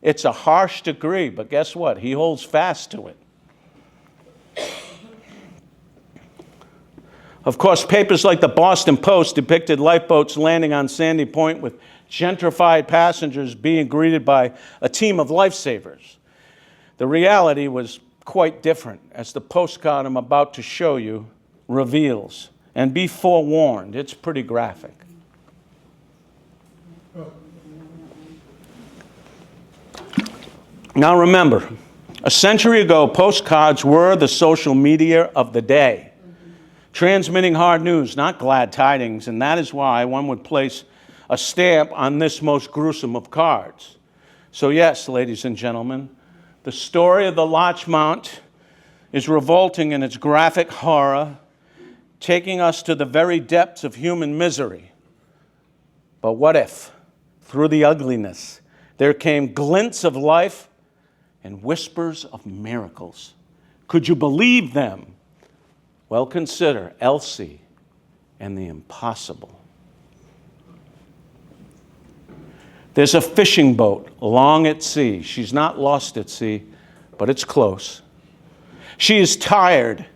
It's a harsh decree, but guess what? He holds fast to it. Of course, papers like the Boston Post depicted lifeboats landing on Sandy Point with gentrified passengers being greeted by a team of lifesavers. The reality was quite different, as the postcard I'm about to show you reveals. And be forewarned, it's pretty graphic. Now remember, a century ago, postcards were the social media of the day, transmitting hard news, not glad tidings, and that is why one would place a stamp on this most gruesome of cards. So yes, ladies and gentlemen, the story of the Larchmont is revolting in its graphic horror, taking us to the very depths of human misery. But what if, through the ugliness, there came glints of life and whispers of miracles? Could you believe them? Well, consider Elsie and the impossible. There's a fishing boat long at sea. She's not lost at sea, but it's close. She is tired.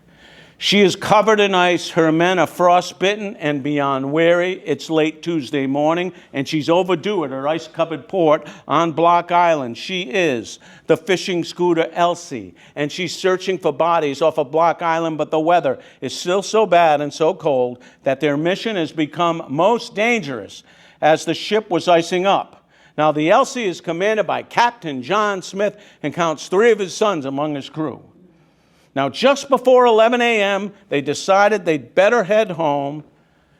She is covered in ice. Her men are frostbitten and beyond weary. It's late Tuesday morning, and she's overdue at her ice-covered port on Block Island. She is the fishing schooner Elsie, and she's searching for bodies off of Block Island, but the weather is still so bad and so cold that their mission has become most dangerous as the ship was icing up. Now, the Elsie is commanded by Captain John Smith and counts 3 of his sons among his crew. Now, just before 11 a.m., they decided they'd better head home,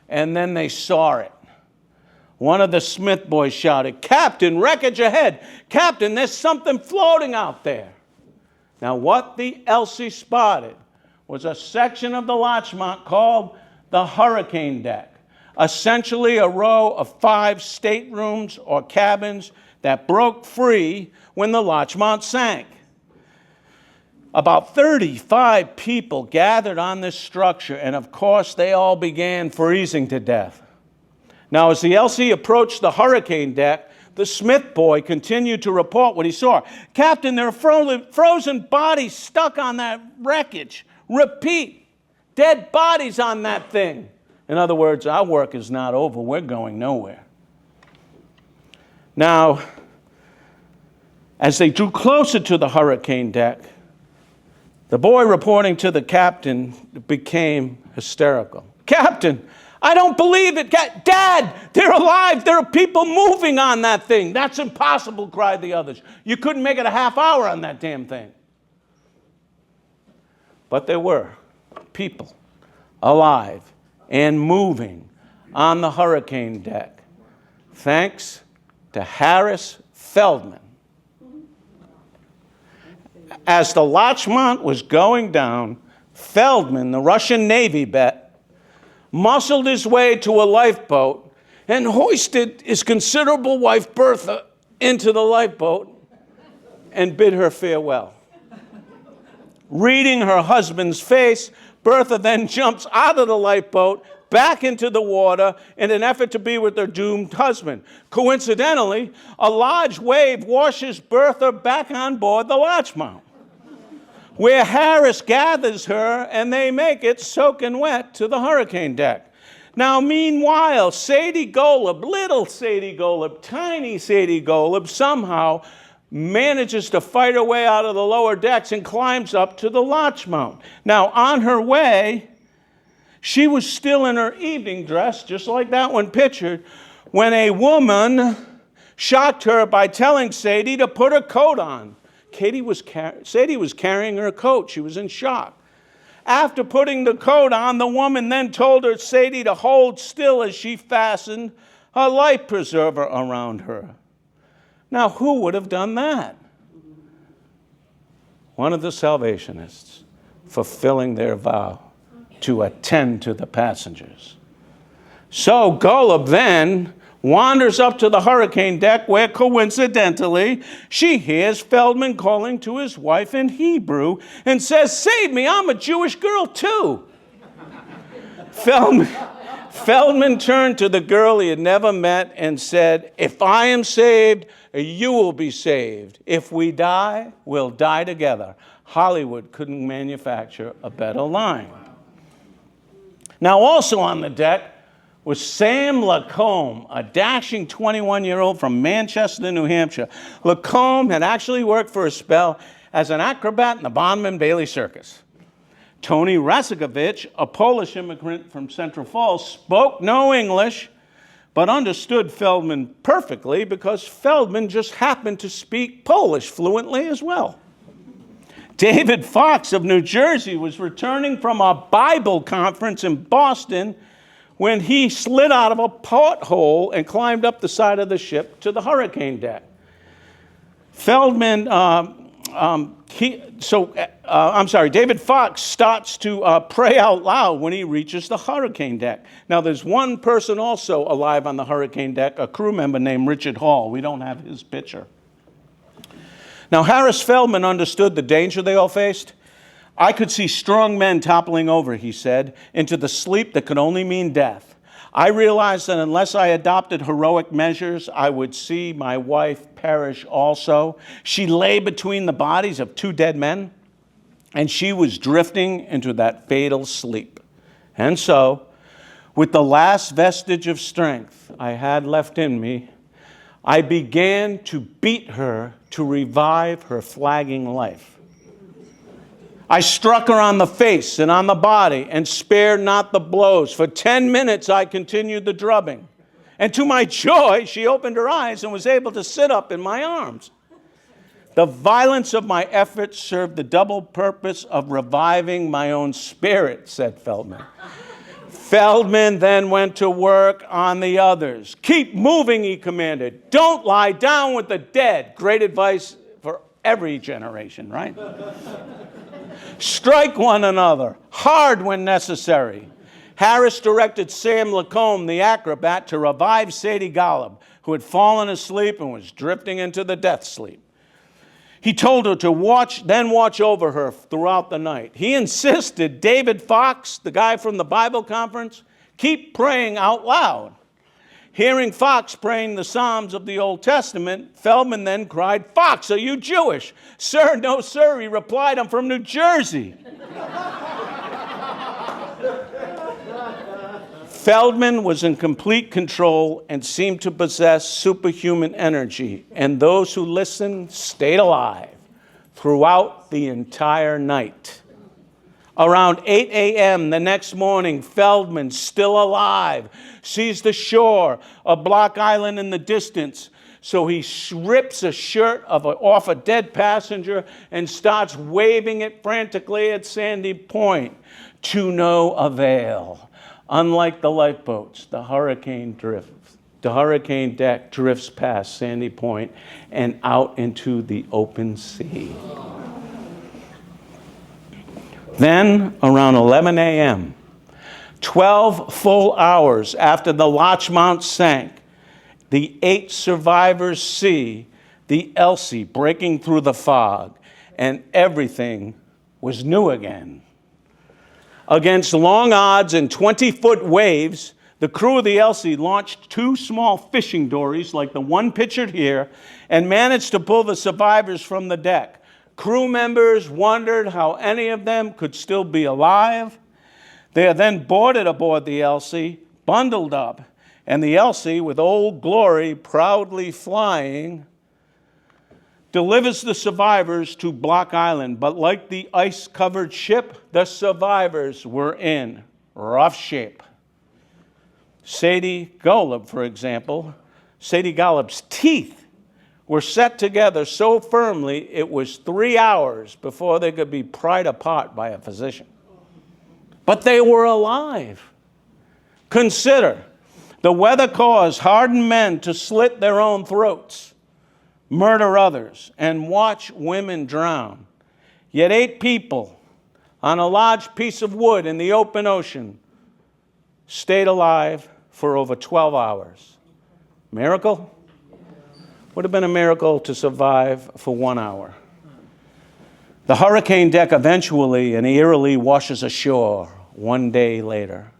and then they saw it. One of the Smith boys shouted, "Captain, wreckage ahead! Captain, there's something floating out there!" Now, what the Elsie spotted was a section of the Larchmont called the hurricane deck, essentially a row of 5 staterooms or cabins that broke free when the Larchmont sank. About 35 people gathered on this structure, and of course, they all began freezing to death. Now, as the Elsie approached the hurricane deck, the Smith boy continued to report what he saw. "Captain, there are frozen bodies stuck on that wreckage. Repeat, dead bodies on that thing." In other words, our work is not over. We're going nowhere. Now, as they drew closer to the hurricane deck, the boy reporting to the captain became hysterical. "Captain, I don't believe it. Dad, they're alive. There are people moving on that thing." "That's impossible," cried the others. "You couldn't make it a half hour on that damn thing." But there were people alive and moving on the hurricane deck, thanks to Harris Feldman. As the Larchmont was going down, Feldman, the Russian Navy vet, muscled his way to a lifeboat and hoisted his considerable wife Bertha into the lifeboat and bid her farewell. Reading her husband's face, Bertha then jumps out of the lifeboat back into the water in an effort to be with her doomed husband. Coincidentally, a large wave washes Bertha back on board the Larchmont, where Harris gathers her and they make it soaking wet to the hurricane deck. Now, meanwhile, Sadie Golub, little Sadie Golub, tiny Sadie Golub, somehow manages to fight her way out of the lower decks and climbs up to the Larchmont. Now, on her way, she was still in her evening dress, just like that one pictured, when a woman shocked her by telling Sadie to put her coat on. Sadie was carrying her coat. She was in shock. After putting the coat on, the woman then told her Sadie to hold still as she fastened a life preserver around her. Now, who would have done that? One of the Salvationists, fulfilling their vow to attend to the passengers. So Golub then wanders up to the hurricane deck where, coincidentally, she hears Feldman calling to his wife in Hebrew and says, "Save me, I'm a Jewish girl too." Feldman turned to the girl he had never met and said, "If I am saved, you will be saved. If we die, we'll die together." Hollywood couldn't manufacture a better line. Now, also on the deck was Sam Lacombe, a dashing 21-year-old from Manchester, New Hampshire. Lacombe had actually worked for a spell as an acrobat in the Bonham Bailey Circus. Tony Rasikovich, a Polish immigrant from Central Falls, spoke no English, but understood Feldman perfectly because Feldman just happened to speak Polish fluently as well. David Fox of New Jersey was returning from a Bible conference in Boston when he slid out of a porthole and climbed up the side of the ship to the hurricane deck. David Fox starts to pray out loud when he reaches the hurricane deck. Now, there's one person also alive on the hurricane deck, a crew member named Richard Hall. We don't have his picture. Now, Harris Feldman understood the danger they all faced. I could see strong men toppling over, he said, into the sleep that could only mean death. I realized that unless I adopted heroic measures, I would see my wife perish also. She lay between the bodies of two dead men, and she was drifting into that fatal sleep. And so, with the last vestige of strength I had left in me, I began to beat her to revive her flagging life. I struck her on the face and on the body and spared not the blows. For 10 minutes I continued the drubbing. And to my joy, she opened her eyes and was able to sit up in my arms. The violence of my efforts served the double purpose of reviving my own spirit, said Feldman. Feldman then went to work on the others. Keep moving, he commanded. Don't lie down with the dead. Great advice for every generation, right? Strike one another, hard when necessary. Harris directed Sam Lacombe, the acrobat, to revive Sadie Golub, who had fallen asleep and was drifting into the death sleep. He told her to watch over her throughout the night. He insisted David Fox, the guy from the Bible conference, keep praying out loud. Hearing Fox praying the Psalms of the Old Testament, Feldman then cried, "Fox, are you Jewish?" "Sir, no, sir," he replied, "I'm from New Jersey." Feldman was in complete control and seemed to possess superhuman energy, and those who listened stayed alive throughout the entire night. Around 8 a.m. the next morning, Feldman, still alive, sees the shore of Block Island in the distance. So he rips a shirt off a dead passenger and starts waving it frantically at Sandy Point, to no avail. Unlike the lifeboats, the hurricane deck drifts past Sandy Point and out into the open sea. Then, around 11 a.m., 12 full hours after the Larchmont sank, the 8 survivors see the Elsie breaking through the fog, and everything was new again. Against long odds and 20-foot waves, the crew of the Elsie launched 2 small fishing dories like the one pictured here and managed to pull the survivors from the deck. Crew members wondered how any of them could still be alive. They are then boarded aboard the Elsie, bundled up, and the Elsie, with Old Glory proudly flying, delivers the survivors to Block Island. But like the ice-covered ship, the survivors were in rough shape. Sadie Golub, for example, Sadie Golub's teeth were set together so firmly it was 3 hours before they could be pried apart by a physician. But they were alive. Consider, the weather caused hardened men to slit their own throats, murder others, and watch women drown. Yet 8 people on a large piece of wood in the open ocean stayed alive for over 12 hours. Miracle? Would have been a miracle to survive for 1 hour. The hurricane deck eventually and eerily washes ashore 1 day later.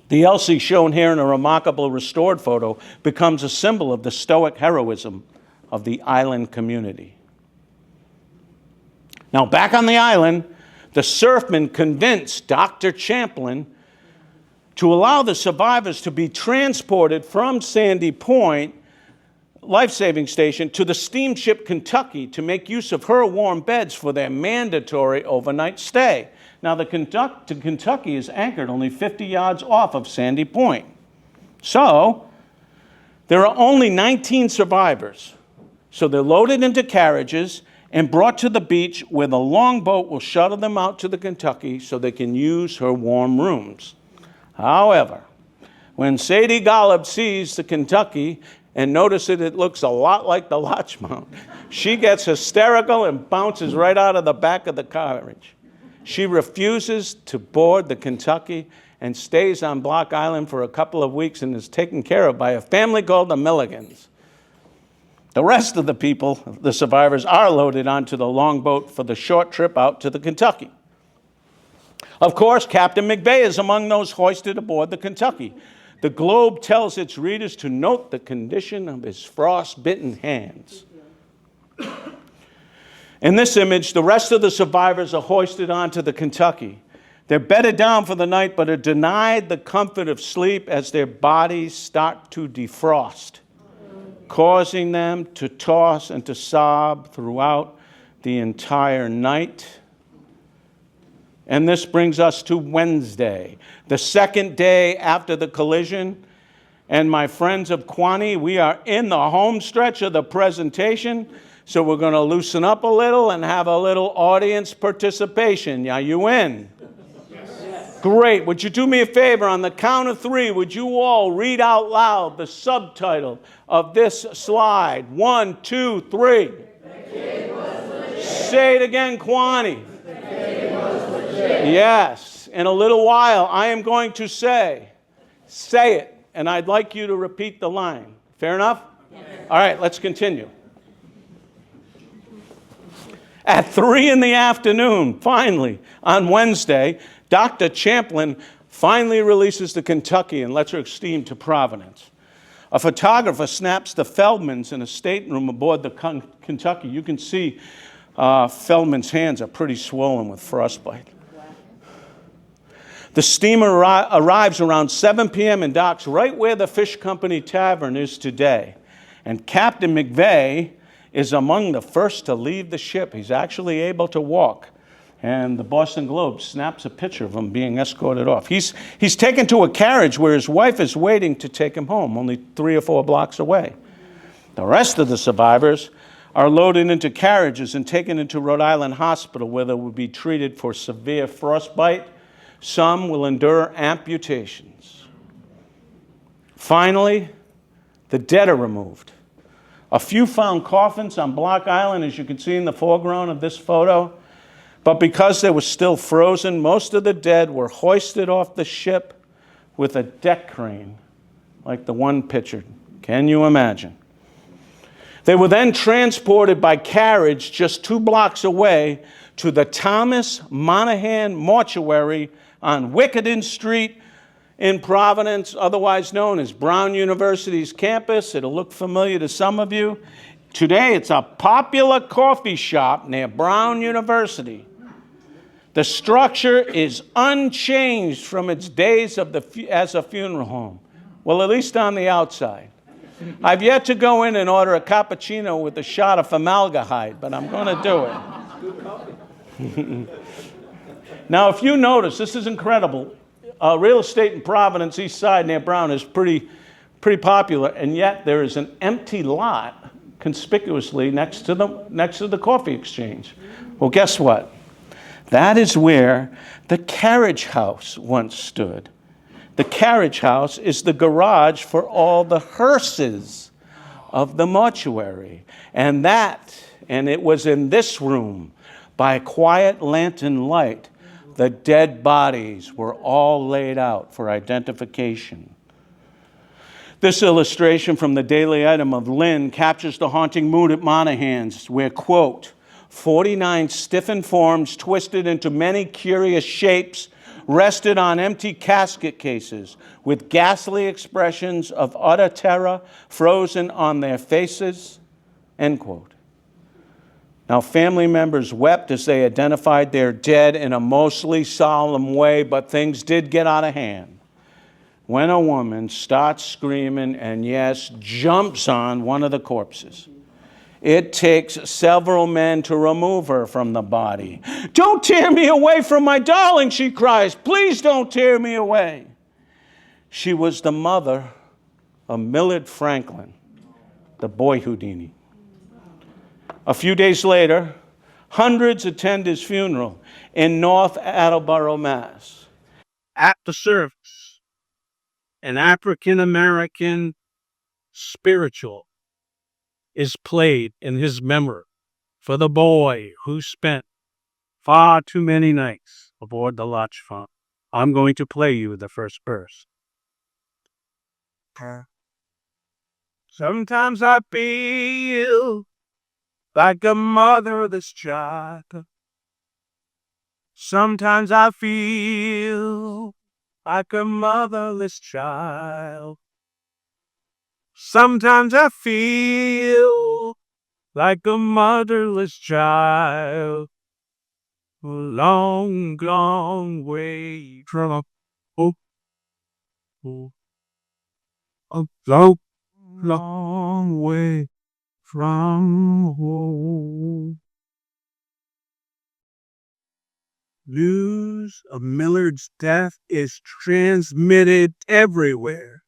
The Elsie, shown here in a remarkable restored photo, becomes a symbol of the stoic heroism of the island community. Now, back on the island, the surfmen convinced Dr. Champlin to allow the survivors to be transported from Sandy Point life-saving station to the steamship Kentucky to make use of her warm beds for their mandatory overnight stay. Now, the Kentucky is anchored only 50 yards off of Sandy Point. So, there are only 19 survivors. So they're loaded into carriages and brought to the beach where the longboat will shuttle them out to the Kentucky so they can use her warm rooms. However, when Sadie Gollop sees the Kentucky and notices it looks a lot like the Larchmont, she gets hysterical and bounces right out of the back of the carriage. She refuses to board the Kentucky and stays on Block Island for a couple of weeks and is taken care of by a family called the Milligans. The rest of the people, the survivors, are loaded onto the longboat for the short trip out to the Kentucky. Of course, Captain McVeigh is among those hoisted aboard the Kentucky. The Globe tells its readers to note the condition of his frost-bitten hands. In this image, the rest of the survivors are hoisted onto the Kentucky. They're bedded down for the night, but are denied the comfort of sleep as their bodies start to defrost, causing them to toss and to sob throughout the entire night. And this brings us to Wednesday, the second day after the collision. And my friends of Quaney, we are in the home stretch of the presentation, so we're going to loosen up a little and have a little audience participation. Are you in? Yes. Great. Would you do me a favor? On the count of three, would you all read out loud the subtitle of this slide? 1, 2, 3. Say it again, Quaney. Yes. In a little while, I am going to say it, and I'd like you to repeat the line. Fair enough? Yes. All right, let's continue. At 3 in the afternoon, finally, on Wednesday, Dr. Champlin finally releases the Kentucky and lets her steam to Providence. A photographer snaps the Feldmans in a stateroom aboard the Kentucky. You can see Feldman's hands are pretty swollen with frostbite. The steamer arrives around 7 p.m. and docks right where the Fish Company Tavern is today. And Captain McVeigh is among the first to leave the ship. He's actually able to walk. And the Boston Globe snaps a picture of him being escorted off. He's taken to a carriage where his wife is waiting to take him home, only 3 or 4 blocks away. The rest of the survivors are loaded into carriages and taken into Rhode Island Hospital, where they will be treated for severe frostbite. Some will endure amputations. Finally, the dead are removed. A few found coffins on Block Island, as you can see in the foreground of this photo. But because they were still frozen, most of the dead were hoisted off the ship with a deck crane, like the one pictured. Can you imagine? They were then transported by carriage just 2 blocks away to the Thomas Monahan Mortuary on Wickerton Street in Providence, otherwise known as Brown University's campus. It'll look familiar to some of you. Today, it's a popular coffee shop near Brown University. The structure is unchanged from its days as a funeral home. Well, at least on the outside. I've yet to go in and order a cappuccino with a shot of formaldehyde, but I'm going to do it. Now, if you notice, this is incredible. Real estate in Providence, East Side near Brown, is pretty popular, and yet there is an empty lot conspicuously next to the coffee exchange. Well, guess what? That is where the carriage house once stood. The carriage house is the garage for all the hearses of the mortuary. And it was in this room, by quiet lantern light, the dead bodies were all laid out for identification. This illustration from the Daily Item of Lynn captures the haunting mood at Monahan's, where, quote, 49 stiffened forms twisted into many curious shapes rested on empty casket cases with ghastly expressions of utter terror frozen on their faces, end quote. Now, family members wept as they identified their dead in a mostly solemn way, but things did get out of hand when a woman starts screaming and, yes, jumps on one of the corpses. It takes several men to remove her from the body. "Don't tear me away from my darling," she cries. "Please don't tear me away." She was the mother of Millard Franklin, the boy Houdini. A few days later, hundreds attend his funeral in North Attleboro, Mass. At the service, an African American spiritual is played in his memory for the boy who spent far too many nights aboard the Larchmont. I'm going to play you the first verse. Sometimes I feel like a motherless child. Sometimes I feel like a motherless child. Sometimes I feel like a motherless child. A long, long way from home. A long, long way from home. News of Millard's death is transmitted everywhere.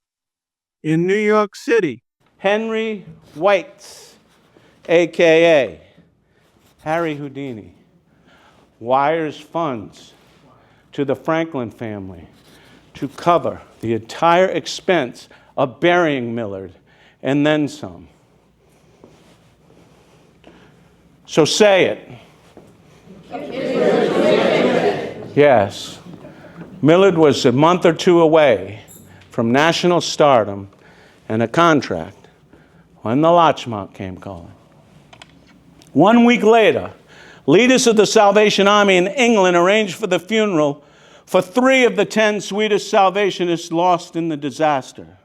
In New York City, Henry Whites, a.k.a. Harry Houdini, wires funds to the Franklin family to cover the entire expense of burying Millard and then some. So say it. Yes. Millard was a month or two away from national stardom and a contract when the Larchmont came calling. 1 week later, leaders of the Salvation Army in England arranged for the funeral for 3 of the 10 Swedish Salvationists lost in the disaster.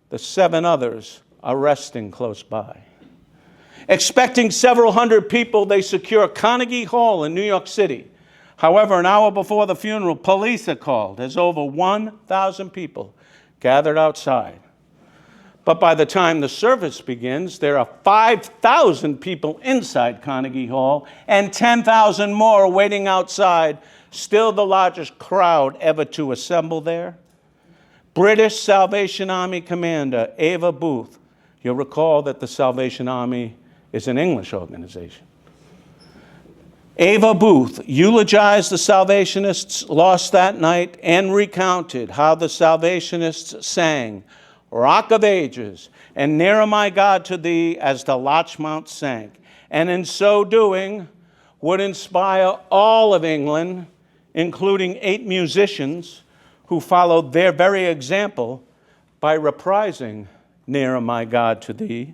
The 7 others are resting close by. Expecting several hundred people, they secure Carnegie Hall in New York City. However, an hour before the funeral, police are called as over 1,000 people gathered outside. But by the time the service begins, there are 5,000 people inside Carnegie Hall and 10,000 more waiting outside, still the largest crowd ever to assemble there. British Salvation Army Commander Ava Booth, you'll recall that the Salvation Army is an English organization. Ava Booth eulogized the Salvationists lost that night and recounted how the Salvationists sang Rock of Ages and Nearer My God to Thee as the Larchmont sank, and in so doing would inspire all of England, including 8 musicians who followed their very example by reprising Nearer My God to Thee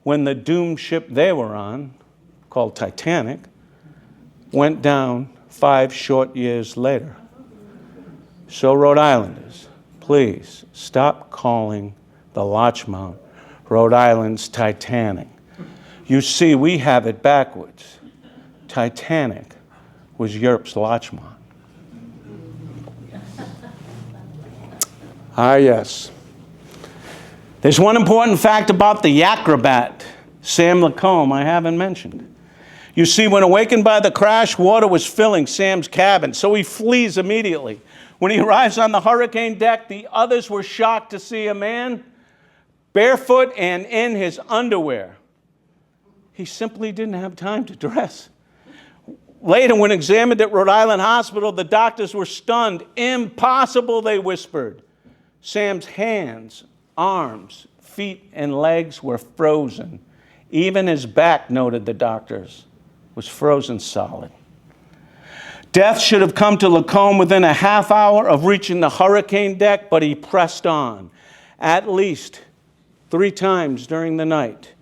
when the doomed ship they were on, called Titanic, went down 5 short years later. So Rhode Islanders, please stop calling the Larchmont Rhode Island's Titanic. You see, we have it backwards. Titanic was Europe's Larchmont. Ah, yes. There's one important fact about the acrobat, Sam Lacombe, I haven't mentioned. You see, when awakened by the crash, water was filling Sam's cabin, so he flees immediately. When he arrives on the hurricane deck, the others were shocked to see a man barefoot and in his underwear. He simply didn't have time to dress. Later, when examined at Rhode Island Hospital, the doctors were stunned. Impossible, they whispered. Sam's hands, arms, feet, and legs were frozen. Even his back, noted the doctors, was frozen solid. Death should have come to Lacombe within a half hour of reaching the hurricane deck, but he pressed on. At least 3 times during the night,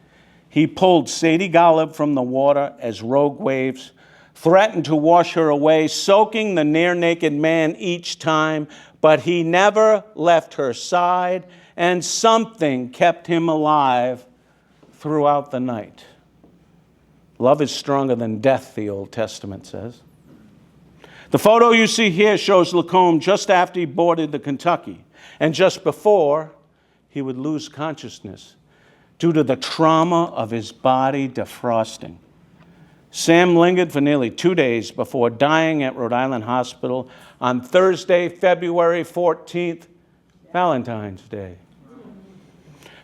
he pulled Sadie Golub from the water as rogue waves threatened to wash her away, soaking the near-naked man each time, but he never left her side, and something kept him alive throughout the night. Love is stronger than death, the Old Testament says. The photo you see here shows Lacombe just after he boarded the Kentucky and just before he would lose consciousness due to the trauma of his body defrosting. Sam lingered for nearly 2 days before dying at Rhode Island Hospital on Thursday, February 14th, Valentine's Day.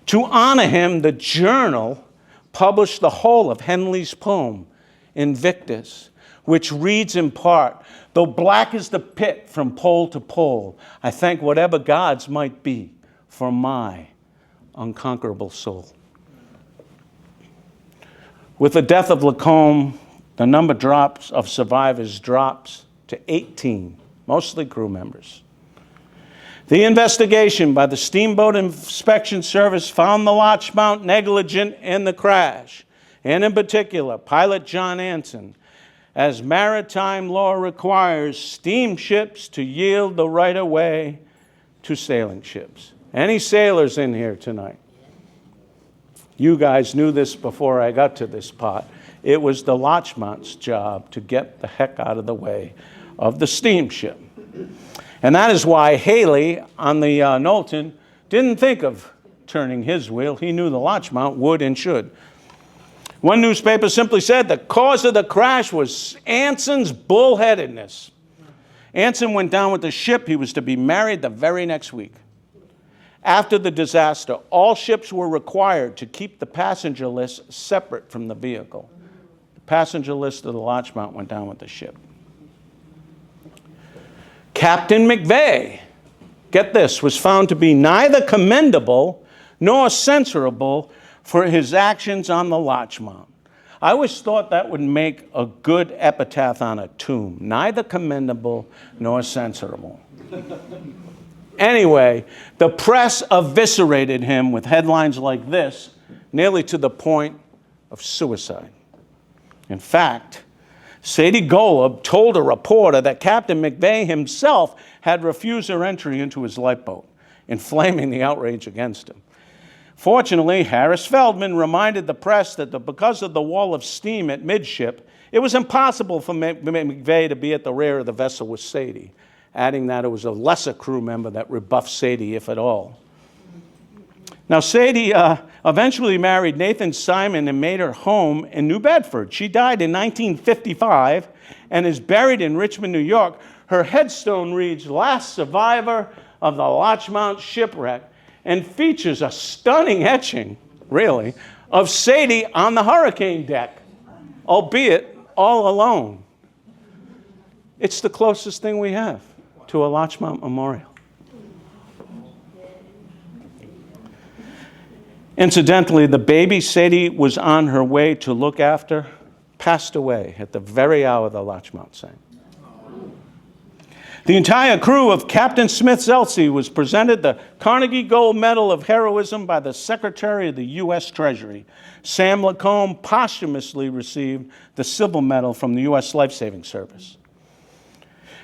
To honor him, the Journal published the whole of Henley's poem, Invictus, which reads in part, though black is the pit from pole to pole, I thank whatever gods might be for my unconquerable soul. With the death of Lacombe, the number of survivors drops to 18, mostly crew members. The investigation by the Steamboat Inspection Service found the Larchmont negligent in the crash, and in particular, pilot John Anson, as maritime law requires steamships to yield the right-of-way to sailing ships. Any sailors in here tonight? You guys knew this before I got to this part. It was the Larchmont's job to get the heck out of the way of the steamship. And that is why Haley on the Knowlton didn't think of turning his wheel. He knew the Larchmont would and should. One newspaper simply said the cause of the crash was Anson's bullheadedness. Anson went down with the ship. He was to be married the very next week. After the disaster, all ships were required to keep the passenger list separate from the vehicle. The passenger list of the Larchmont went down with the ship. Captain McVeigh, get this, was found to be neither commendable nor censurable for his actions on the Larchmont. I always thought that would make a good epitaph on a tomb. Neither commendable nor censurable. Anyway, the press eviscerated him with headlines like this, nearly to the point of suicide. In fact, Sadie Golub told a reporter that Captain McVeigh himself had refused her entry into his lifeboat, inflaming the outrage against him. Fortunately, Harris Feldman reminded the press that because of the wall of steam at midship, it was impossible for McVeigh to be at the rear of the vessel with Sadie, adding that it was a lesser crew member that rebuffed Sadie, if at all. Now, Sadie eventually married Nathan Simon and made her home in New Bedford. She died in 1955 and is buried in Richmond, New York. Her headstone reads, "Last survivor of the Larchmont shipwreck," and features a stunning etching, really, of Sadie on the hurricane deck, albeit all alone. It's the closest thing we have to a Larchmont memorial. Incidentally, the baby Sadie was on her way to look after passed away at the very hour the Larchmont sank. The entire crew of Captain Smith's Elsie was presented the Carnegie Gold Medal of Heroism by the Secretary of the U.S. Treasury. Sam Lacombe posthumously received the Civil Medal from the U.S. Life-Saving Service.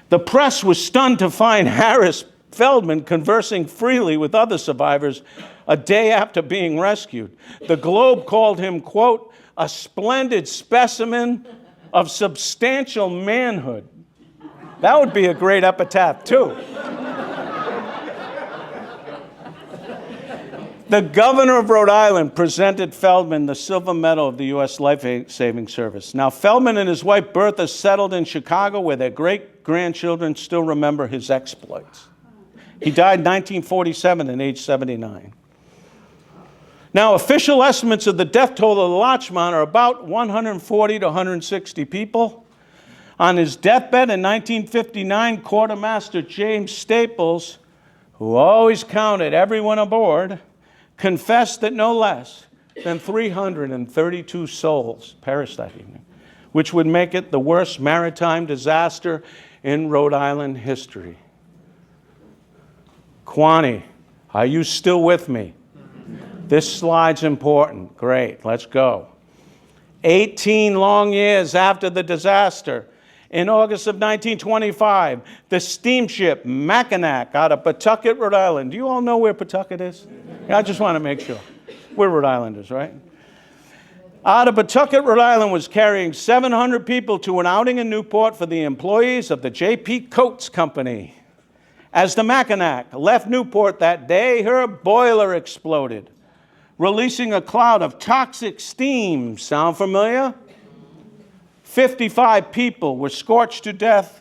The press was stunned to find Harris Feldman conversing freely with other survivors a day after being rescued. The Globe called him, quote, "a splendid specimen of substantial manhood." That would be a great epitaph, too. The governor of Rhode Island presented Feldman the Silver Medal of the U.S. Life-Saving Service. Now, Feldman and his wife Bertha settled in Chicago, where their great-grandchildren still remember his exploits. He died in 1947 at age 79. Now, official estimates of the death toll of the Larchmont are about 140 to 160 people. On his deathbed in 1959, Quartermaster James Staples, who always counted everyone aboard, confessed that no less than 332 souls perished that evening, which would make it the worst maritime disaster in Rhode Island history. Kwani, are you still with me? This slide's important. Great, let's go. 18 long years after the disaster, in August of 1925, the steamship Mackinac out of Pawtucket, Rhode Island. Do you all know where Pawtucket is? I just want to make sure. We're Rhode Islanders, right? Out of Pawtucket, Rhode Island was carrying 700 people to an outing in Newport for the employees of the J.P. Coates Company. As the Mackinac left Newport that day, her boiler exploded, releasing a cloud of toxic steam. Sound familiar? 55 people were scorched to death,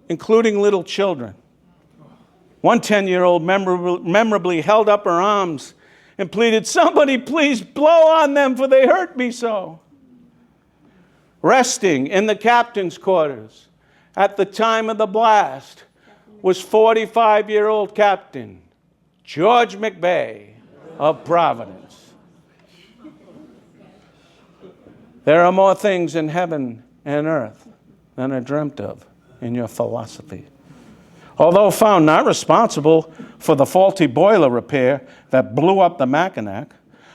including little children. One 10-year-old memorably held up her arms and pleaded, "Somebody please blow on them, for they hurt me so." Resting in the captain's quarters at the time of the blast was 45-year-old Captain George McVeigh of Providence. There are more things in heaven and earth than are dreamt of in your philosophy. Although found not responsible for the faulty boiler repair that blew up the Mackinac,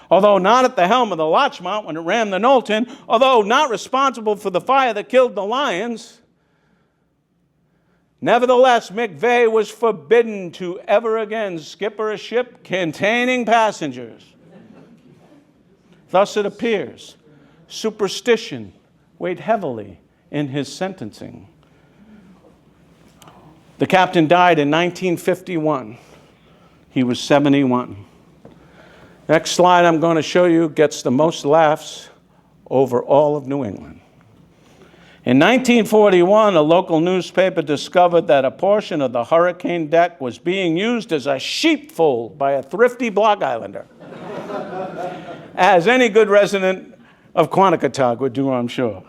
although not at the helm of the Larchmont when it rammed the Knowlton, although not responsible for the fire that killed the Lions, nevertheless, McVeigh was forbidden to ever again skipper a ship containing passengers. Thus it appears, superstition weighed heavily in his sentencing. The captain died in 1951. He was 71. Next slide I'm going to show you gets the most laughs over all of New England. In 1941, a local newspaper discovered that a portion of the hurricane deck was being used as a sheepfold by a thrifty Block Islander. As any good resident of Quanticottag would do, I'm sure.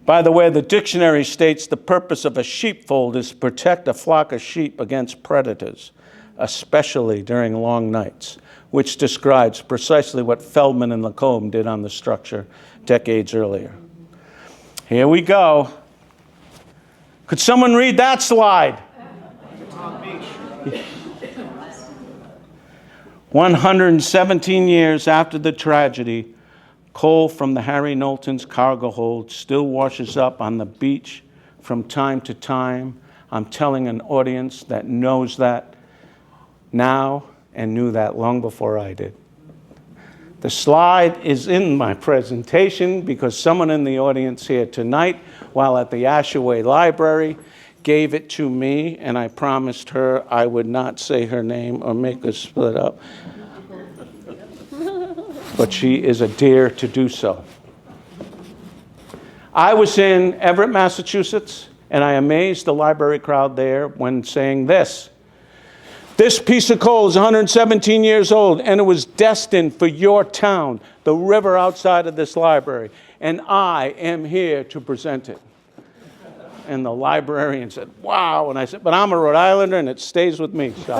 By the way, the dictionary states the purpose of a sheepfold is to protect a flock of sheep against predators, especially during long nights, which describes precisely what Feldman and Lacombe did on the structure decades earlier. Here we go. Could someone read that slide? 117 years after the tragedy, coal from the Harry Knowlton's cargo hold still washes up on the beach from time to time. I'm telling an audience that knows that now and knew that long before I did. The slide is in my presentation because someone in the audience here tonight, while at the Ashaway Library, gave it to me, and I promised her I would not say her name or make us split up. But she is a dare to do so. I was in Everett, Massachusetts, and I amazed the library crowd there when saying this. This piece of coal is 117 years old, and it was destined for your town, the river outside of this library, and I am here to present it. And the librarian said, wow, and I said, but I'm a Rhode Islander, and it stays with me. So.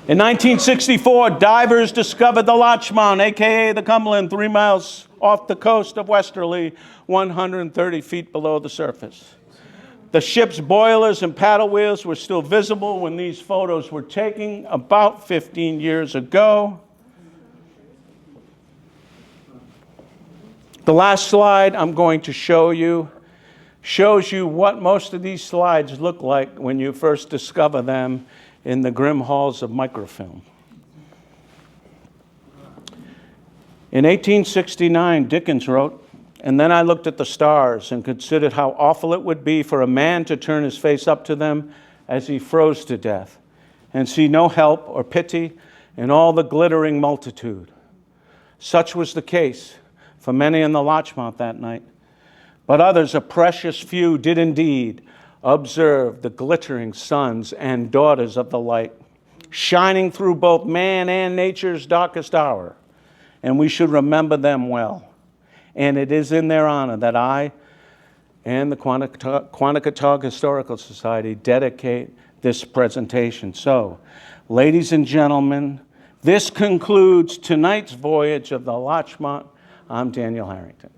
In 1964, divers discovered the Larchmont, a.k.a. the Cumberland, 3 miles off the coast of Westerly, 130 feet below the surface. The ship's boilers and paddle wheels were still visible when these photos were taken about 15 years ago. The last slide I'm going to show you shows you what most of these slides look like when you first discover them in the grim halls of microfilm. In 1869, Dickens wrote, "And then I looked at the stars and considered how awful it would be for a man to turn his face up to them as he froze to death, and see no help or pity in all the glittering multitude." Such was the case for many in the Larchmont that night. But others, a precious few, did indeed observe the glittering sons and daughters of the light, shining through both man and nature's darkest hour. And we should remember them well. And it is in their honor that I and the Quanticottag Historical Society dedicate this presentation. So, ladies and gentlemen, this concludes tonight's voyage of the Larchmont. I'm Daniel Harrington.